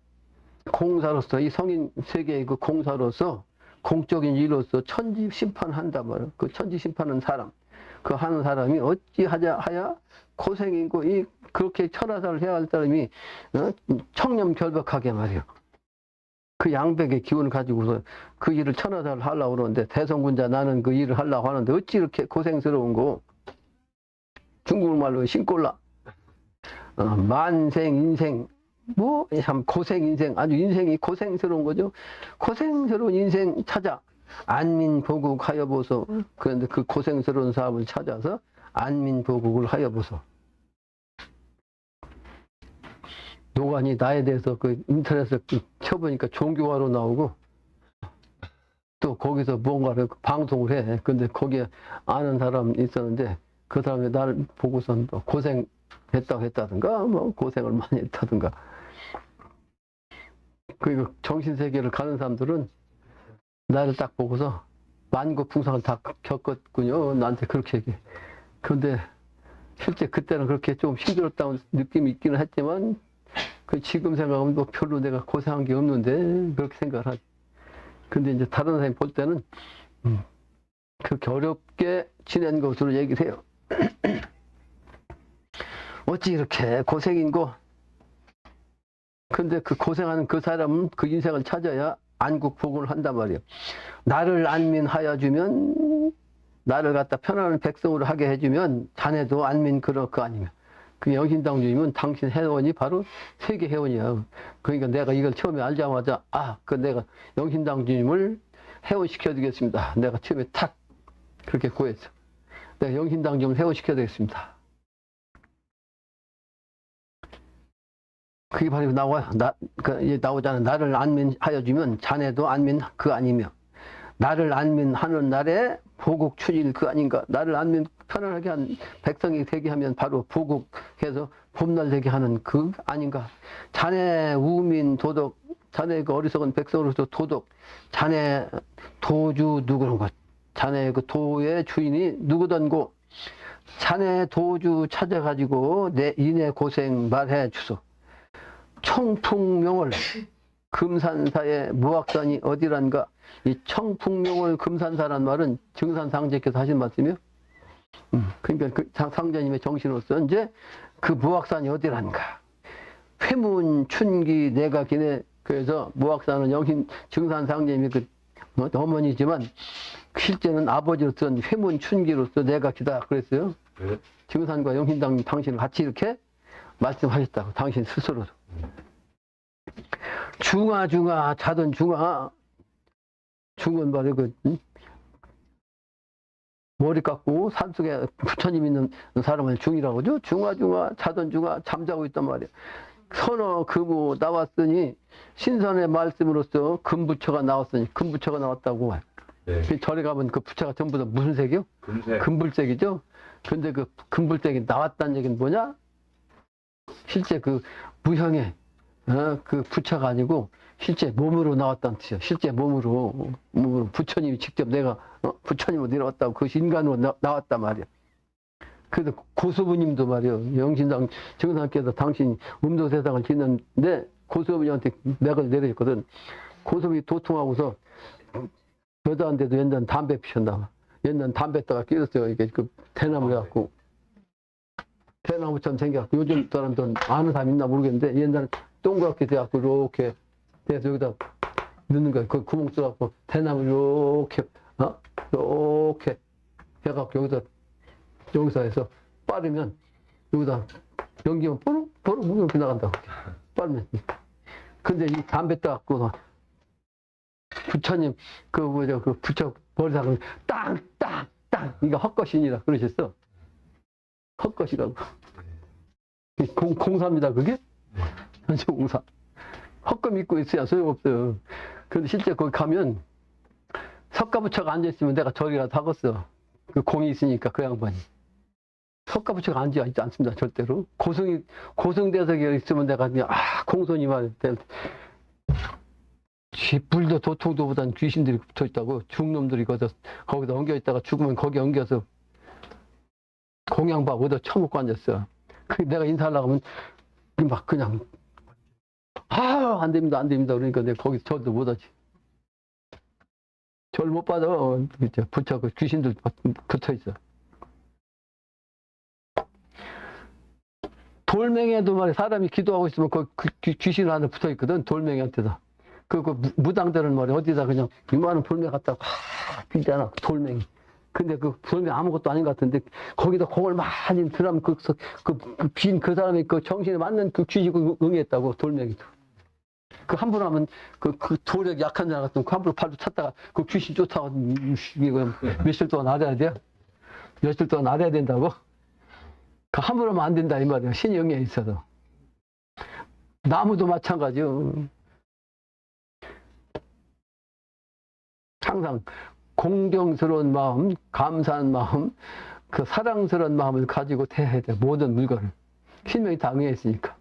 공사로서 이 성인 세계의 그 공사로서 공적인 일로서 천지 심판한다 말이야. 그 천지 심판은 사람. 그 하는 사람이 어찌하야 고생이고 이 그렇게 천하사를 해야 할 사람이 청렴 결백하게 말이야. 그 양백의 기운을 가지고서 그 일을 천하사를 하려고 그러는데 대성군자 나는 그 일을 하려고 하는데 어찌 이렇게 고생스러운 거. 중국말로 신꼴라. 만생 인생 뭐 참 고생 인생 아주 인생이 고생스러운 거죠. 고생스러운 인생 찾아 안민보국 하여보소. 그런데 그 고생스러운 사람을 찾아서 안민보국을 하여보소. 노관이 나에 대해서 그 인터넷에 쳐보니까 종교화로 나오고 또 거기서 뭔가를 방송을 해. 근데 거기에 아는 사람 있었는데 그 사람이 나를 보고선 고생했다고 했다든가 뭐 고생을 많이 했다든가. 그리고 정신세계를 가는 사람들은 나를 딱 보고서 만고풍상을 다 겪었군요. 나한테 그렇게 얘기해. 그런데 실제 그때는 그렇게 좀 힘들었다는 느낌이 있기는 했지만 그 지금 생각하면 뭐 별로 내가 고생한 게 없는데 그렇게 생각을 하지. 근데 이제 다른 사람이 볼 때는 그렇게 어렵게 지낸 것으로 얘기를 해요. 어찌 이렇게 고생인고. 근데 그 고생하는 그 사람은 그 인생을 찾아야 안국복을 한단 말이에요. 나를 안민하여 주면, 나를 갖다 편안한 백성으로 하게 해주면 자네도 안민 그럴 거 아니면. 그 영신당 주님은 당신 회원이 바로 세계 회원이야. 그러니까 내가 이걸 처음에 알자마자 그 내가 영신당 주님을 회원시켜 드리겠습니다. 내가 처음에 탁 그렇게 구했어. 내가 영신당 주님을 회원시켜 드리겠습니다. 그게 바로 나오잖아. 나를 안민하여 주면 자네도 안민 그 아니며, 나를 안민하는 날에 보국 춘일 그 아닌가. 나를 안민 편안하게 한 백성이 되게 하면 바로 보국해서 봄날 되게 하는 그 아닌가. 자네 우민 도덕, 자네 그 어리석은 백성으로서 도덕, 자네 도주 누구는 것, 자네 그 도의 주인이 누구던고, 자네 도주 찾아가지고 내 인의 고생 말해 주소. 청풍명월 금산사의 무학산이 어디란가. 이 청풍명월 금산사란 말은 증산상제께서 하신 말씀이요. 그러니까 그 상제님의 정신으로서 이제 그 무학산이 어디란가. 회문 춘기 내가 기네. 그래서 무학산은 영신 증산상제님이 그 어머니지만 실제는 아버지로서 회문 춘기로서 내가 기다 그랬어요. 네. 증산과 영신당 당신을 같이 이렇게 말씀하셨다고 당신 스스로도. 중아 자던 중아. 중은 바로 머리 깎고 산속에 부처님 있는 사람을 중이라고 하죠. 중아 자던 중아 잠자고 있단 말이에요. 선어 금우 나왔으니 신선의 말씀으로서 금부처가 나왔으니 금부처가 나왔다고. 네. 절에 가면 그 부처가 전부 다 무슨 색이요? 금색. 금불색이죠. 근데 그 금불색이 나왔다는 얘기는 뭐냐? 실제 그 무형의 그 부처가 아니고 실제 몸으로 나왔다는 뜻이에요. 실제 몸으로 부처님이 직접 내가 부처님으로 내려왔다고 그것이 인간으로 나왔단 말이야. 그래서 고수부님도 말이에요. 영신당 정상께서 당신이 음도세상을 짓는데 고수부님한테 맥을 내려줬거든. 고수부님이 도통하고서 여자한테도 옛날 담배 피셨나. 옛날 담배다가 끼었어요. 이게 그 대나무 해갖고 대나무처럼 생겨갖고 요즘 사람들은 아는 사람 있나 모르겠는데 옛날에 동그랗게 돼갖고 이렇게 돼서 여기다 넣는 거야. 그 구멍 뚫어갖고 대나무 이렇게 해갖고 여기서 해서 빠르면 여기다 연기면 뽀록 이렇게 나간다고. 빠르면. 근데 이 담배 따갖고 부처님 그 부처 머리상을 땅 이거 헛것이니라 그러셨어. 헛것이라고. 공사입니다 그게. 공사. 헛금 입고 있어야 소용없어요. 그런데 실제 거기 가면 석가부처가 앉아있으면 내가 저리라도 하겠어. 그 공이 있으니까 그 양반이. 석가부처가 앉아있지 않습니다. 절대로. 고승대석에 있으면 내가 그냥 공손이만 불도 도통도보단 귀신들이 붙어있다고. 죽놈들이 거기다 엉겨있다가 죽으면 거기 엉겨서 공양밥 얻어 처먹고 앉았어. 내가 인사하려고 하면 막 그냥 안 됩니다. 그러니까 내가 거기서 절도 못하지. 절 못 받아. 부처 그 귀신들 붙어있어. 돌멩이에도 말이야. 사람이 기도하고 있으면 그 귀신 하나 붙어있거든. 돌멩이한테다. 그 무당들은 말이야. 어디다 그냥 이만한 돌멩이 갖다가 비잖아. 돌멩이. 근데 그 돌멩이 아무것도 아닌 것 같은데 거기다 공을 많이 들어가면 빈 그 사람의 그 정신에 맞는 그 귀신이 응했다고. 돌멩이도. 그 함부로 하면 그 도력이 약한 자랑 같은 그 함부로 발로 찼다가 그 귀신 쫓아가 이거 며칠 동안 알아야 돼요. 며칠 동안 알아야 된다고. 그 함부로 하면 안 된다 이 말이야. 신의 영향이 있어도. 나무도 마찬가지요. 항상 공경스러운 마음, 감사한 마음, 그 사랑스러운 마음을 가지고 대해야 돼. 모든 물건을. 신명이 다 응해있으니까.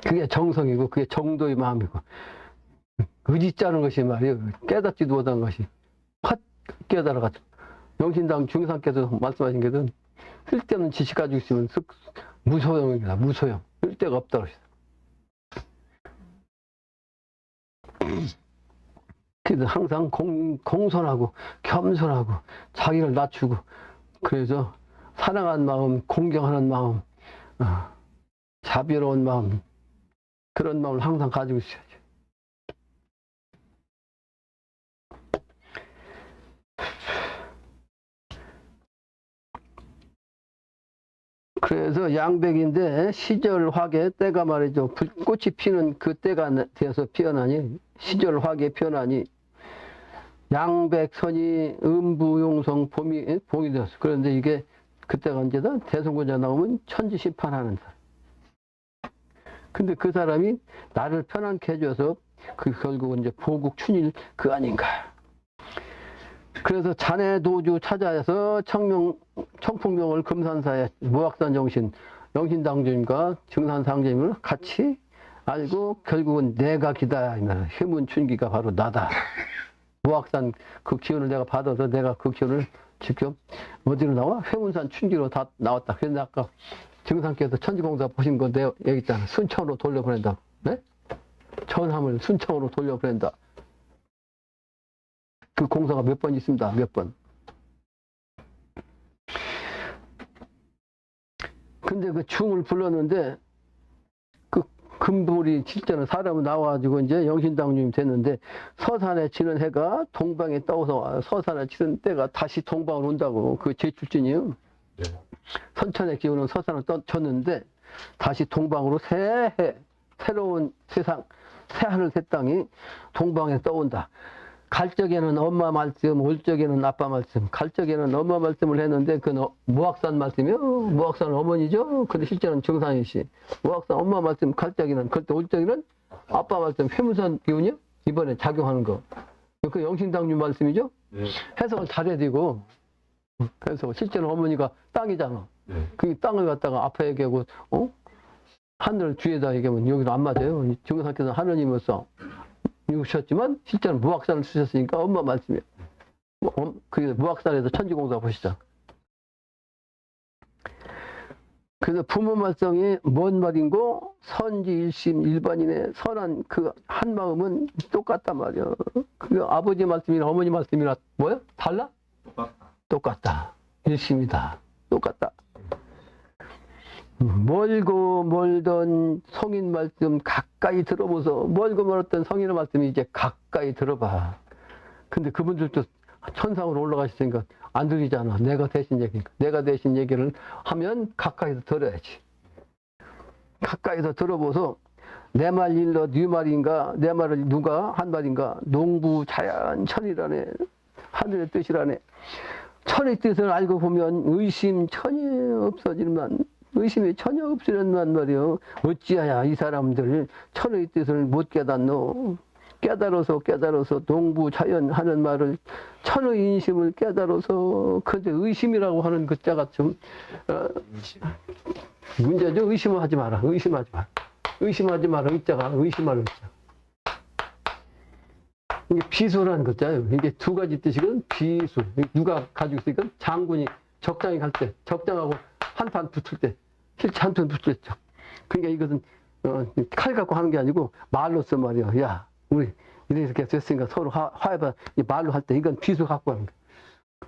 그게 정성이고 그게 정도의 마음이고 의지자는 것이 말이에요. 깨닫지도 못한 것이 확 깨달아가지고 영신당 중상께서 말씀하신 게는 쓸데없는 지식 가지고 있으면 무소용입니다. 무소용. 쓸데가 없다고 하시죠. 그래서 항상 공손하고 겸손하고 자기를 낮추고 그래서 사랑하는 마음, 공경하는 마음, 자비로운 마음 그런 마음을 항상 가지고 있어야죠. 그래서 양백인데 시절화계 때가 말이죠. 꽃이 피는 그 때가 되어서 피어나니 시절화계 피어나니 양백선이 음부용성 봄이 되었어. 그런데 이게 그때가 언제다? 대성군자 나오면 천지심판하는 날. 근데 그 사람이 나를 편안케 해줘서 그 결국은 이제 보국춘일 그 아닌가. 그래서 자네 도주 찾아서 청풍명을 금산사에 무학산 영신당주님과 증산상주님을 같이 알고 결국은 내가 기다야. 휴문춘기가 바로 나다. 무학산 그 기운을 내가 받아서 내가 그 기운을 직접 어디로 나와? 회문산 춘기로 다 나왔다. 그런데 아까 증상께서 천지공사 보신 건데 여기 있잖아. 순천으로 돌려보낸다. 네? 전함을 순천으로 돌려보낸다. 그 공사가 몇 번 있습니다. 몇 번. 근데 그 중을 불렀는데 그 금불이 실제는 사람은 나와가지고 이제 영신당주님 됐는데 서산에 치는 해가 동방에 떠서 서산에 치는 때가 다시 동방으로 온다고. 그 제출진이요. 네. 선천의 기운은 서산을 쳤는데 다시 동방으로 새로운 세상, 새하늘 새 땅이 동방에 떠온다. 갈 적에는 엄마 말씀, 올 적에는 아빠 말씀. 갈 적에는 엄마 말씀을 했는데 그건 무학산 말씀이요. 무학산은 어머니죠. 근데 실제는 정상이시. 무학산 엄마 말씀 갈 적에는 그때 올 적에는 아빠 말씀 회무산 기운이요. 이번에 작용하는 거. 그 영신당주 말씀이죠. 네. 해석을 잘해야 되고. 그래서 실제는 어머니가 땅이잖아. 네. 그 땅을 갖다가 앞에 얘기하고 하늘을 뒤에다 얘기하면 여기도 안 맞아요. 정상께서 하느님으로서 이루셨지만 실제는 무학산을 쓰셨으니까 엄마 말씀이에요. 그게 무학산에서 천지공사 보시죠. 그래서 부모 말씀이 뭔 말인고 선지 일심 일반인의 선한 그 한 마음은 똑같단 말이야. 그 아버지 말씀이나 어머니 말씀이나 뭐야? 달라? 똑같다. 일심이다. 똑같다. 멀고 멀던 성인 말씀 가까이 들어보소. 멀고 멀었던 성인의 말씀이 이제 가까이 들어봐. 근데 그분들도 천상으로 올라가셨으니까 안 들리잖아. 내가 대신 얘기니까. 내가 대신 얘기를 하면 가까이서 들어야지. 가까이서 들어보소. 내 말 일러 네 말인가? 내 말을 누가 한 말인가? 농부 자연 천이라네. 하늘의 뜻이라네. 천의 뜻을 알고 보면 의심 천이 없어지만 의심이 전혀 없으련만 말이요. 어찌하야 이 사람들 천의 뜻을 못 깨닫노. 깨달아서 농부 자연 하는 말을 천의 인심을 깨달아서 그저 의심이라고 하는 그 자가 좀 문제죠. 의심하지 마라. 의심하지 마라. 의심하지 마라. 의자가 의심하는 의자. 이게 비수라는 글자예요. 이게 두 가지 뜻이거든. 비수. 누가 가지고 있으니까 장군이 적장에 갈 때 적장하고 한판 붙을 때 실제 한판 붙을 때 그러니까 이것은 칼 갖고 하는 게 아니고 말로써 말이야. 야 우리 이렇게 됐으니까 서로 화해봐. 말로 할 때 이건 비수 갖고 하는 거야.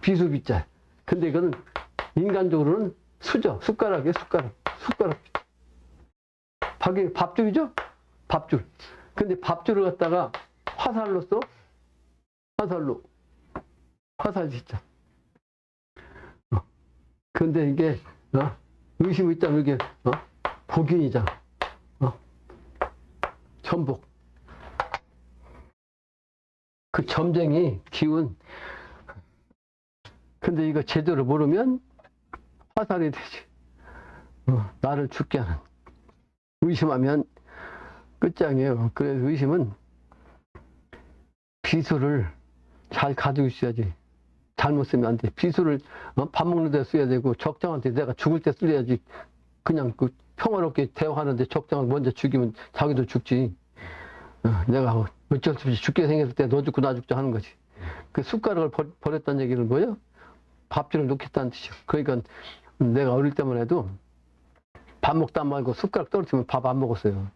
비수 비자. 근데 이거는 인간적으로는 수저 숟가락이에요. 숟가락. 밥줄이죠? 밥줄. 근데 밥줄을 갖다가 화살로 써? 화살 진짜. 근데 이게 의심이 있다면 이게 복인이잖아. 전복. 그 점쟁이 기운. 근데 이거 제대로 모르면 화살이 되지. 나를 죽게 하는. 의심하면 끝장이에요. 그래서 의심은 비수를 잘 가지고 있어야지. 잘못 쓰면 안 돼. 비수를 밥 먹는 데 써야 되고, 적장할 때 내가 죽을 때 써야지. 그냥 그 평화롭게 대화하는데 적장을 먼저 죽이면 자기도 죽지. 내가 어쩔 수 없이 죽게 생겼을 때 너 죽고 나 죽자 하는 거지. 그 숟가락을 버렸다는 얘기는 뭐예요? 밥줄을 놓겠다는 뜻이요. 그러니까 내가 어릴 때만 해도 밥 먹다 말고 숟가락 떨어뜨리면 밥 안 먹었어요.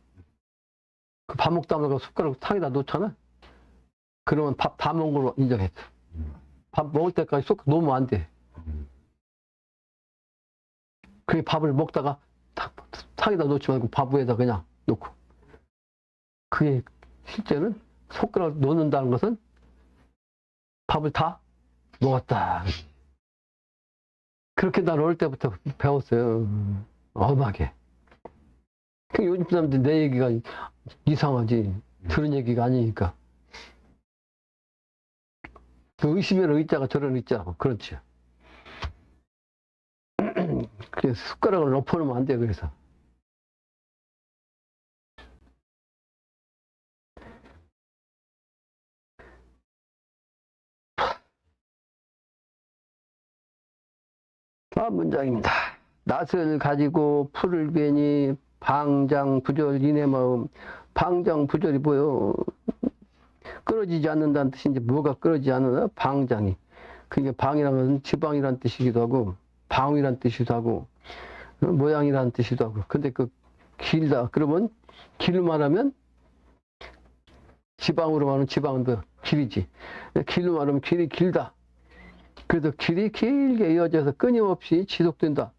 그 밥 먹다 말고 숟가락 탕에다 놓잖아? 그러면 밥 다 먹은 걸로 인정했어. 밥 먹을 때까지 숟가락 놓으면 안 돼. 그 밥을 먹다가 탕에다 놓지 말고 밥 위에다 그냥 놓고. 그게 실제는 숟가락 놓는다는 것은 밥을 다 먹었다. 그렇게 난 어릴 때부터 배웠어요. 엄하게. 요즘 사람들이 내 얘기가 이상하지. 들은 얘기가 아니니까. 그 의심에는 의자가 저런 의자고, 그렇지. 그래서 숟가락을 엎어놓으면 안 돼, 그래서. 다음 문장입니다. 낯을 가지고 풀을 베니 방장부절 이내 마음. 방장부절이 뭐요? 끊어지지 않는다는 뜻인지 뭐가 끊어지지 않느냐? 방장이. 그러니까 방이라는 것은 지방이라는 뜻이기도 하고 방위라는 뜻이기도 하고 모양이라는 뜻이기도 하고. 근데 그 길다 그러면 길로 말하면 지방으로 말하면 지방은 뭐 길이지. 길로 말하면 길이 길다. 그래서 길이 길게 이어져서 끊임없이 지속된다.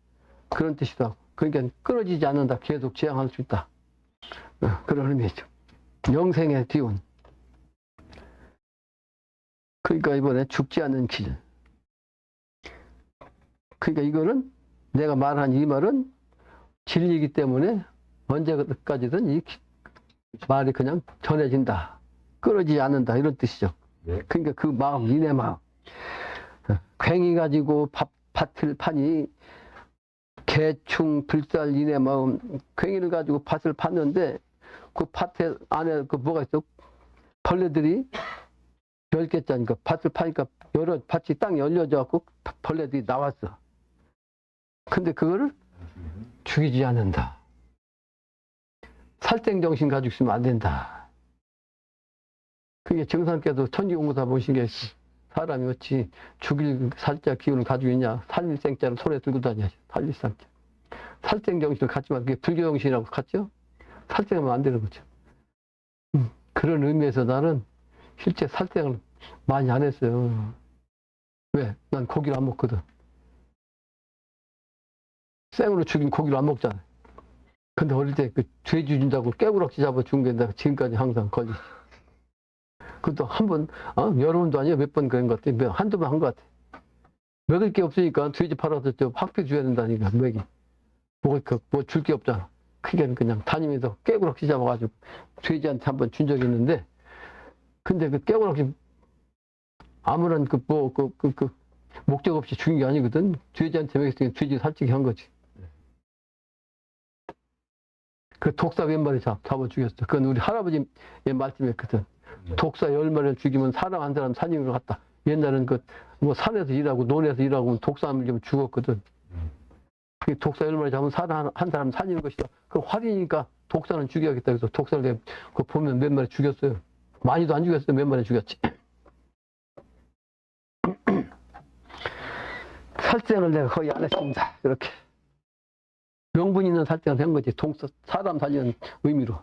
그런 뜻이기도 하고. 그러니까 끊어지지 않는다. 계속 지향할 수 있다. 그런 의미죠. 영생의 기운. 그러니까 이번에 죽지 않는 길. 그러니까 이거는 내가 말한 이 말은 진리이기 때문에 언제까지든 이 말이 그냥 전해진다. 끊어지지 않는다. 이런 뜻이죠. 그러니까 그 마음, 이내 마음. 괭이 가지고 밭을 파니 개충 불살 이내 마음. 괭이를 가지고 밭을 팠는데 그 밭에 안에 그 뭐가 있어? 벌레들이 10개짜리니까 밭을 파니까 여러 밭이 땅 열려져 갖고 벌레들이 나왔어. 근데 그거를 죽이지 않는다. 살생 정신 가지고 있으면 안 된다. 그게 정상께도 천지공부사 보신 게 사람이 어찌 죽일 살자 기운을 가지고 있냐. 살생자를 손에 들고 다녀야지. 살릴살자. 살생 정신을 갖지 말고 그게 불교 정신이라고 갖죠. 살생하면 안 되는 거죠. 그런 의미에서 나는 실제 살생을 많이 안 했어요. 왜? 난 고기를 안 먹거든. 생으로 죽인 고기를 안 먹잖아. 근데 어릴 때 그 돼지 준다고 깨구락지 잡아 준 게 내가 지금까지 항상 걸리지. 그것도 한 번, 여러 번도 아니야. 몇 번 그런 것 같아. 한두 번 한 것 같아. 먹을 게 없으니까 돼지 팔아서 저 학비 줘야 된다니까, 먹이. 뭐 줄 게 없잖아. 그게 그냥 다니면서 깨구락지 잡아가지고 돼지한테 한 번 준 적이 있는데, 근데 그 깨구락지 아무런 목적 없이 죽인 게 아니거든. 돼지한테 먹였으니까 돼지 살찌게 한 거지. 그 독사 몇 마리 잡아 죽였어. 그건 우리 할아버지의 말씀이었거든. 독사 10마리를 죽이면 사람 한 사람 살리는 것 같다. 옛날엔 뭐 산에서 일하고 논에서 일하고 독사 한 마리 죽었거든. 그 독사 10마리 잡으면 사람 한 사람 살리는 것이다. 그 활이니까 독사는 죽여야겠다. 그래서 독사를 보면 몇 마리 죽였어요. 많이도 안 죽였어요. 몇 마리 죽였지. 살생을 내가 거의 안 했습니다. 이렇게. 명분 있는 살생을 한 거지. 사람 살리는 의미로.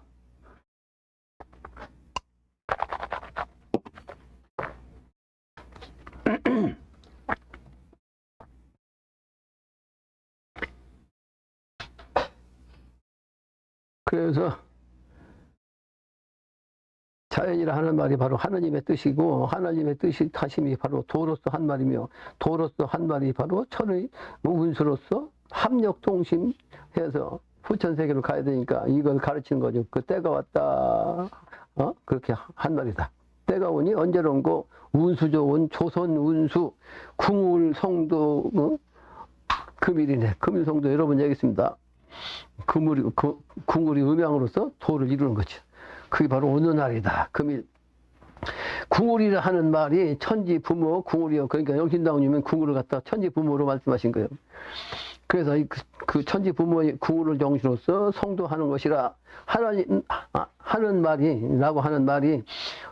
그래서 자연이라 하는 말이 바로 하느님의 뜻이고 하나님의 뜻이 하심이 바로 도로서 한 말이며 도로서 한 말이 바로 천의 운수로서 합력동심해서 후천세계로 가야 되니까 이걸 가르치는 거죠. 그 때가 왔다. 그렇게 한 말이다. 때가 오니 언제로 온고 운수 좋은 조선 운수 궁울성도 금일이네. 금일성도 여러분 얘기했습니다. 궁울이 음양으로서 도를 이루는 거죠. 그게 바로 어느 날이다. 금일. 궁울이라 하는 말이 천지 부모 궁울이요. 그러니까 영신당님은 궁울을 갖다 천지 부모로 말씀하신 거예요. 그래서 그 천지 부모의 궁울을 정신으로서 성도하는 것이라 하는 말이라고 하는 말이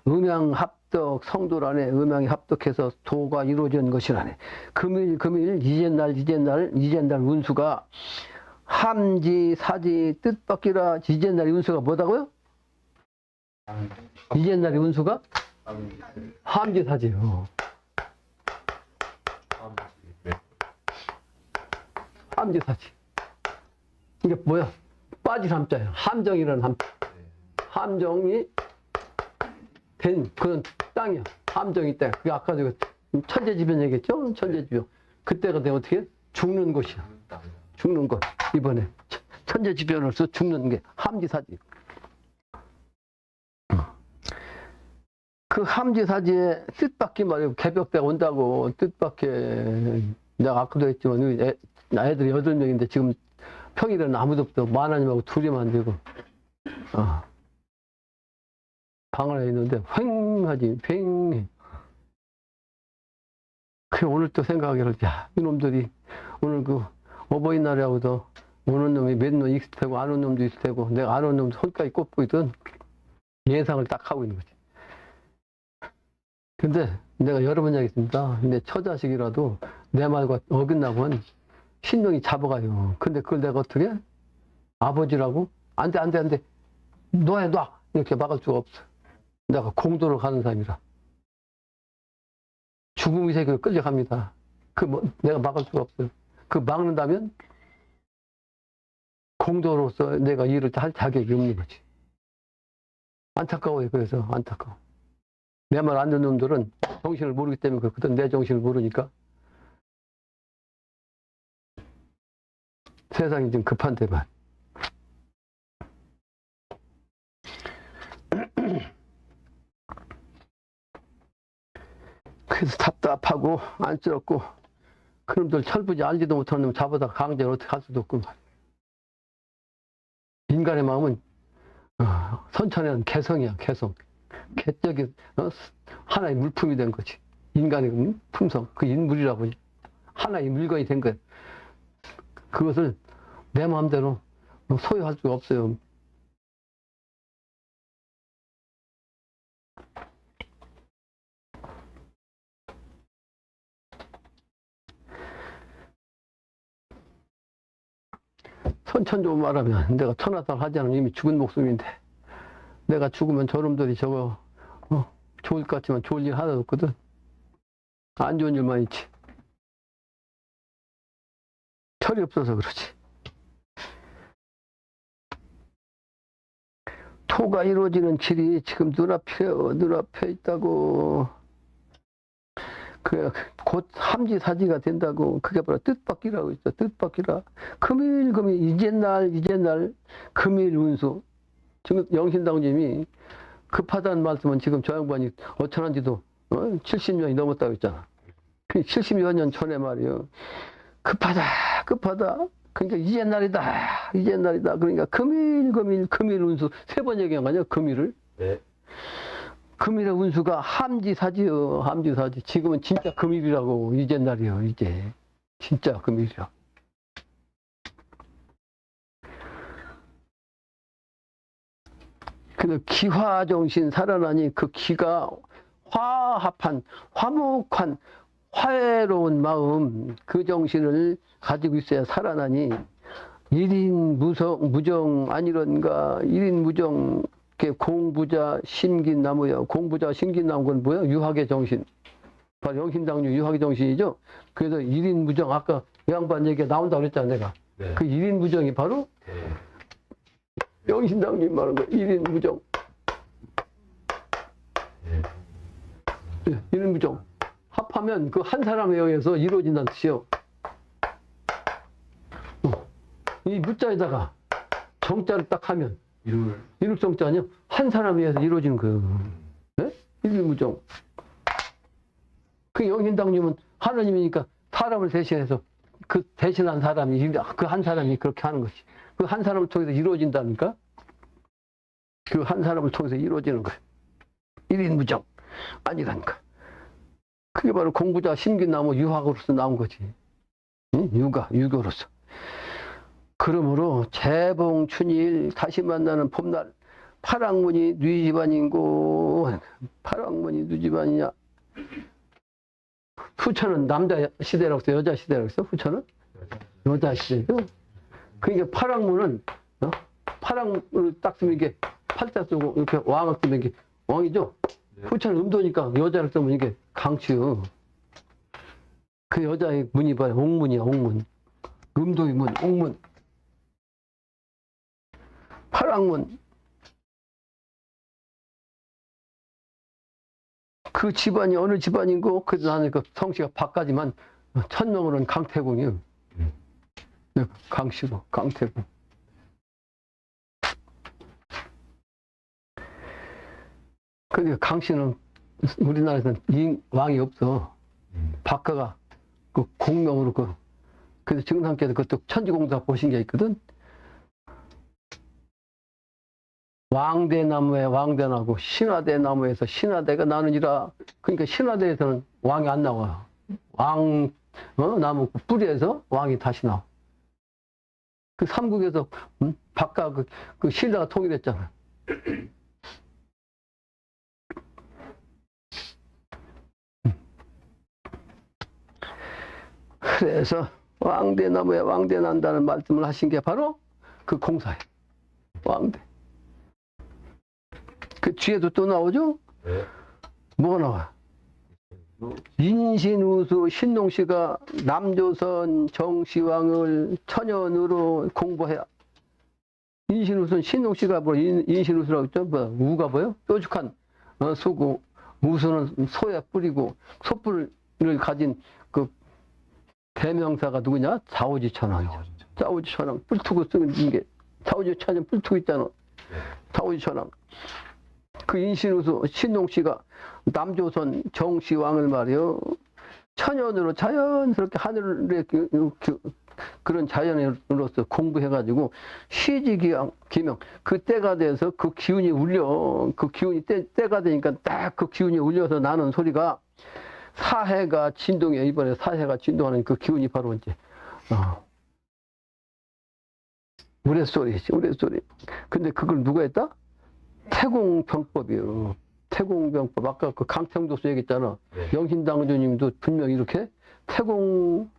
음양합덕 성도란에 음양이 합덕해서 도가 이루어진 것이라네. 금일 이젠날 운수가 함지 사지 뜻밖이라. 이젠날의 운수가 뭐다고요? 이젠날의 운수가 함지 사지요. 함지 사지. 이게 뭐야? 빠질 함자예요. 함정이라는 함. 함정이 된 그런 땅이야. 함정이 땅. 그게 아까 저 천재지변 얘기했죠? 천재지변. 그때가 되면 어떻게? 죽는 곳이야. 죽는 곳. 이번에 천재지변으로서 죽는 게 함지사지. 그 함지사지에 뜻밖이 말이고 개벽대가 온다고. 뜻밖에 내가 아까도 했지만 애들이 8명인데 지금 평일에는 아무도 없고 만화님하고 둘이만 되고 방 안에 있는데 휑하지. 휑해. 그 오늘 또 생각하기를 이놈들이 오늘 그 어버이날이라고도 오는 놈이 몇 놈 있을 테고 안 오는 놈도 있을 테고 내가 안 오는 놈도 손까지 꼽고 있던 예상을 딱 하고 있는 거지. 근데 내가 여러 번 얘기했습니다. 근데 처자식이라도 내 말과 어긋나면 신령이 잡아가요. 근데 그걸 내가 어떻게? 아버지라고? 안 돼. 놔. 이렇게 막을 수가 없어. 내가 공도를 가는 사람이라. 죽음의 세계로 끌려갑니다. 내가 막을 수가 없어요. 그 막는다면 공도로서 내가 일을 할 자격이 없는 거지. 안타까워요. 그래서 안타까워. 내 말 안 듣는 놈들은 정신을 모르기 때문에 그렇거든. 내 정신을 모르니까. 세상이 좀 급한데 말. 그래서 답답하고 안쓰럽고 그놈들 철부지 알지도 못하는 놈 잡아다 강제로 어떻게 할 수도 없고 말이야. 인간의 마음은 선천에는 개성이야. 개성. 개적이 하나의 물품이 된 거지. 인간의 품성. 그 인물이라고 하나의 물건이 된 거야. 그것을 내 마음대로 소유할 수가 없어요. 선천적으로 말하면 내가 천하살 하지 않으면 이미 죽은 목숨인데 내가 죽으면 저놈들이 저거 좋을 것 같지만 좋을 일 하나도 없거든. 안 좋은 일만 있지. 철이 없어서 그렇지. 토가 이루어지는 길이 지금 눈앞에 있다고. 곧 함지사지가 된다고. 그게 바로 뜻밖이라고 있어. 뜻밖이라. 금일 이젠날 금일 운수. 지금 영신당님이 급하다는 말씀은 지금 저 양반이 어천한 지도 70년이 넘었다고 했잖아. 70여 년 전에 말이요. 급하다. 그러니까 이젠날이다. 그러니까 금일 운수. 3번 얘기한 거 아니야? 금일을. 네. 금일의 운수가 함지사지요. 함지사지. 지금은 진짜 금일이라고. 이젠날이요. 이제. 진짜 금일이라. 그래서 기화정신 살아나니 그 기가 화목한 화해로운 마음, 그 정신을 가지고 있어야 살아나니 1인 무정 아니런가. 1인 무정 공부자 심긴나무야. 공부자 심긴나무는 뭐야? 유학의 정신. 바로 영신당류 유학의 정신이죠. 그래서 1인 무정, 아까 양반 얘기가 나온다고 그랬잖아 내가. 네. 그 1인 무정이 바로 영신당님 말하는 거. 1인 무정. 네. 1인 무정. 합하면 그 한 사람에 의해서 이루어진다는 뜻이요. 이 무자에다가 정자를 딱 하면 이룰 정자냐? 한 사람에 의해서 이루어지는 거예요. 네? 일일무정. 그 영신당님은 하나님이니까 사람을 대신해서 그 대신한 사람이 그 한 사람이 그렇게 하는 것이 그 한 사람을 통해서 이루어진다니까. 그 한 사람을 통해서 이루어지는 거예요. 일인무정 아니라니까. 그게 바로 공부자 심기나무 유학으로서 나온 거지. 응? 유교로서. 그러므로 재봉 춘일 다시 만나는 봄날 파랑문이 누이 집안인고 파랑문이 누이 집안이냐. 후천은 남자 시대라고 써 여자 시대라고 써 후천은 여자 시대죠. 그러니까 파랑문은 파랑을 딱 쓰면 이게 팔자 쓰고 이렇게 왕을 쓰면 이게 왕이죠. 후천은 음도니까 여자를 쓰면 이게 강치요. 그 여자의 문이 봐요. 옥문이야 옥문. 음도의 문 옥문. 파랑문. 그 집안이 어느 집안인고 그래서 나는 그 성씨가 박가지만 천명으로는 강태공이에요. 강씨로 강태공. 근데 강씨는 우리나라에서는 왕이 없어. 박가가 그 공명으로 그래서 증상께서 그것도 천지공사 보신 게 있거든. 왕대나무에 왕대나고 신화대나무에서 신화대가 나느니라. 그러니까 신화대에서는 왕이 안 나와요. 나무 뿌리에서 왕이 다시 나와. 그 삼국에서 박가 그 신라가 통일했잖아. 그래서 왕대나무에 왕대난다는 말씀을 하신 게 바로 그 공사예요. 왕대. 그 뒤에도 또 나오죠? 네. 뭐가 나와? 인신우수 신농씨가 남조선 정시왕을 천연으로 공부해야. 인신우수는 신농씨가 뭐 인신우수라고 했죠? 뭐 우가 뭐요? 뾰족한 소고 우수는 소에 뿌리고 소뿔을 가진 그 대명사가 누구냐? 자오지천왕이죠. 자오지천왕 뿔투고 쓰는 게 자오지천왕 뿔투고 있잖아. 자오지천왕. 그 인신우수 신농씨가 남조선 정시왕을 말이요. 천연으로 자연스럽게 하늘의 그런 자연으로서 공부해가지고 시지기명 그 때가 돼서 그 기운이 울려. 그 기운이 때가 되니까 딱 그 기운이 울려서 나는 소리가 사해가 진동해. 이번에 사해가 진동하는 그 기운이 바로 이제 우레소리지 우레소리. 근데 그걸 누가 했다? 태공병법이요. 태공병법. 아까 그 강평도수 얘기했잖아. 네. 영신당주님도 분명히 이렇게 태공병법을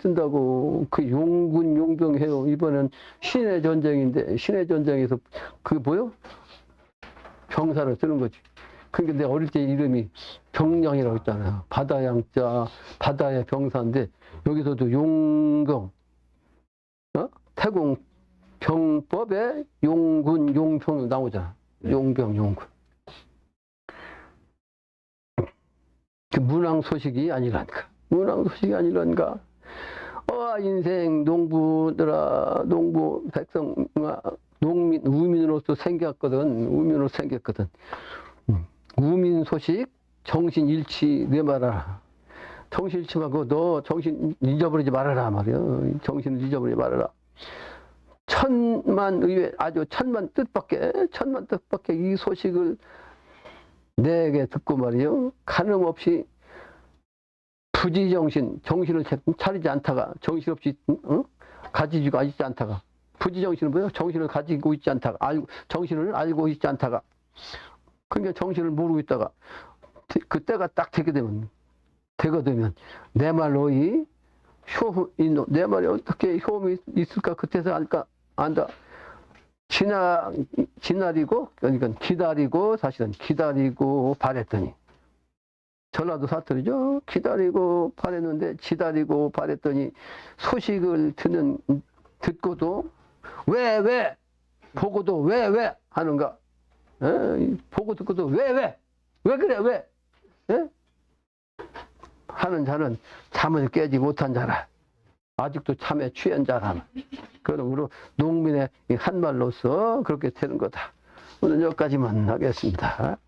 쓴다고. 그 용군 용병해요. 이번엔 신의 전쟁인데 신의 전쟁에서 그 뭐요? 병사를 쓰는 거지. 그러니까 내가 어릴 때 이름이 병량이라고 했잖아요. 바다양자 바다의 병사인데 여기서도 용병 태공 병법에 용군, 용병 나오잖아. 네. 용병, 용군. 그 문왕 소식이 아니란가. 문왕 소식이 아니란가. 인생 농부들아, 농부 백성, 농민, 우민으로서 생겼거든. 우민으로 생겼거든. 우민 소식, 정신 일치 내말아라. 정신 잃지 말고 너 정신 잊어버리지 말아라 말이야. 정신을 잊어버리지 말아라. 천만 의회 아주 천만 뜻밖의 이 소식을 내게 듣고 말이요. 가늠없이 부지정신 정신을 차리지 않다가 정신없이 가지고 있지 않다가 부지정신은 뭐예요? 정신을 가지고 있지 않다가 정신을 알고 있지 않다가 그러니까 정신을 모르고 있다가 그때가 딱 되거든 내 말로 내 말이 어떻게 효험이 있을까 그때서 알까 안다. 지나리고 그러니까 기다리고 사실은 기다리고 바랬더니 전라도 사투리죠. 기다리고 바랬는데 지다리고 바랬더니 소식을 듣고도 왜 보고도 왜 하는가. 보고 듣고도 왜 그래 왜 하는 자는 잠을 깨지 못한 자라. 아직도 참에 취한 자라면. 그러므로 농민의 이 한말로서 그렇게 되는 거다. 오늘 여기까지만 하겠습니다.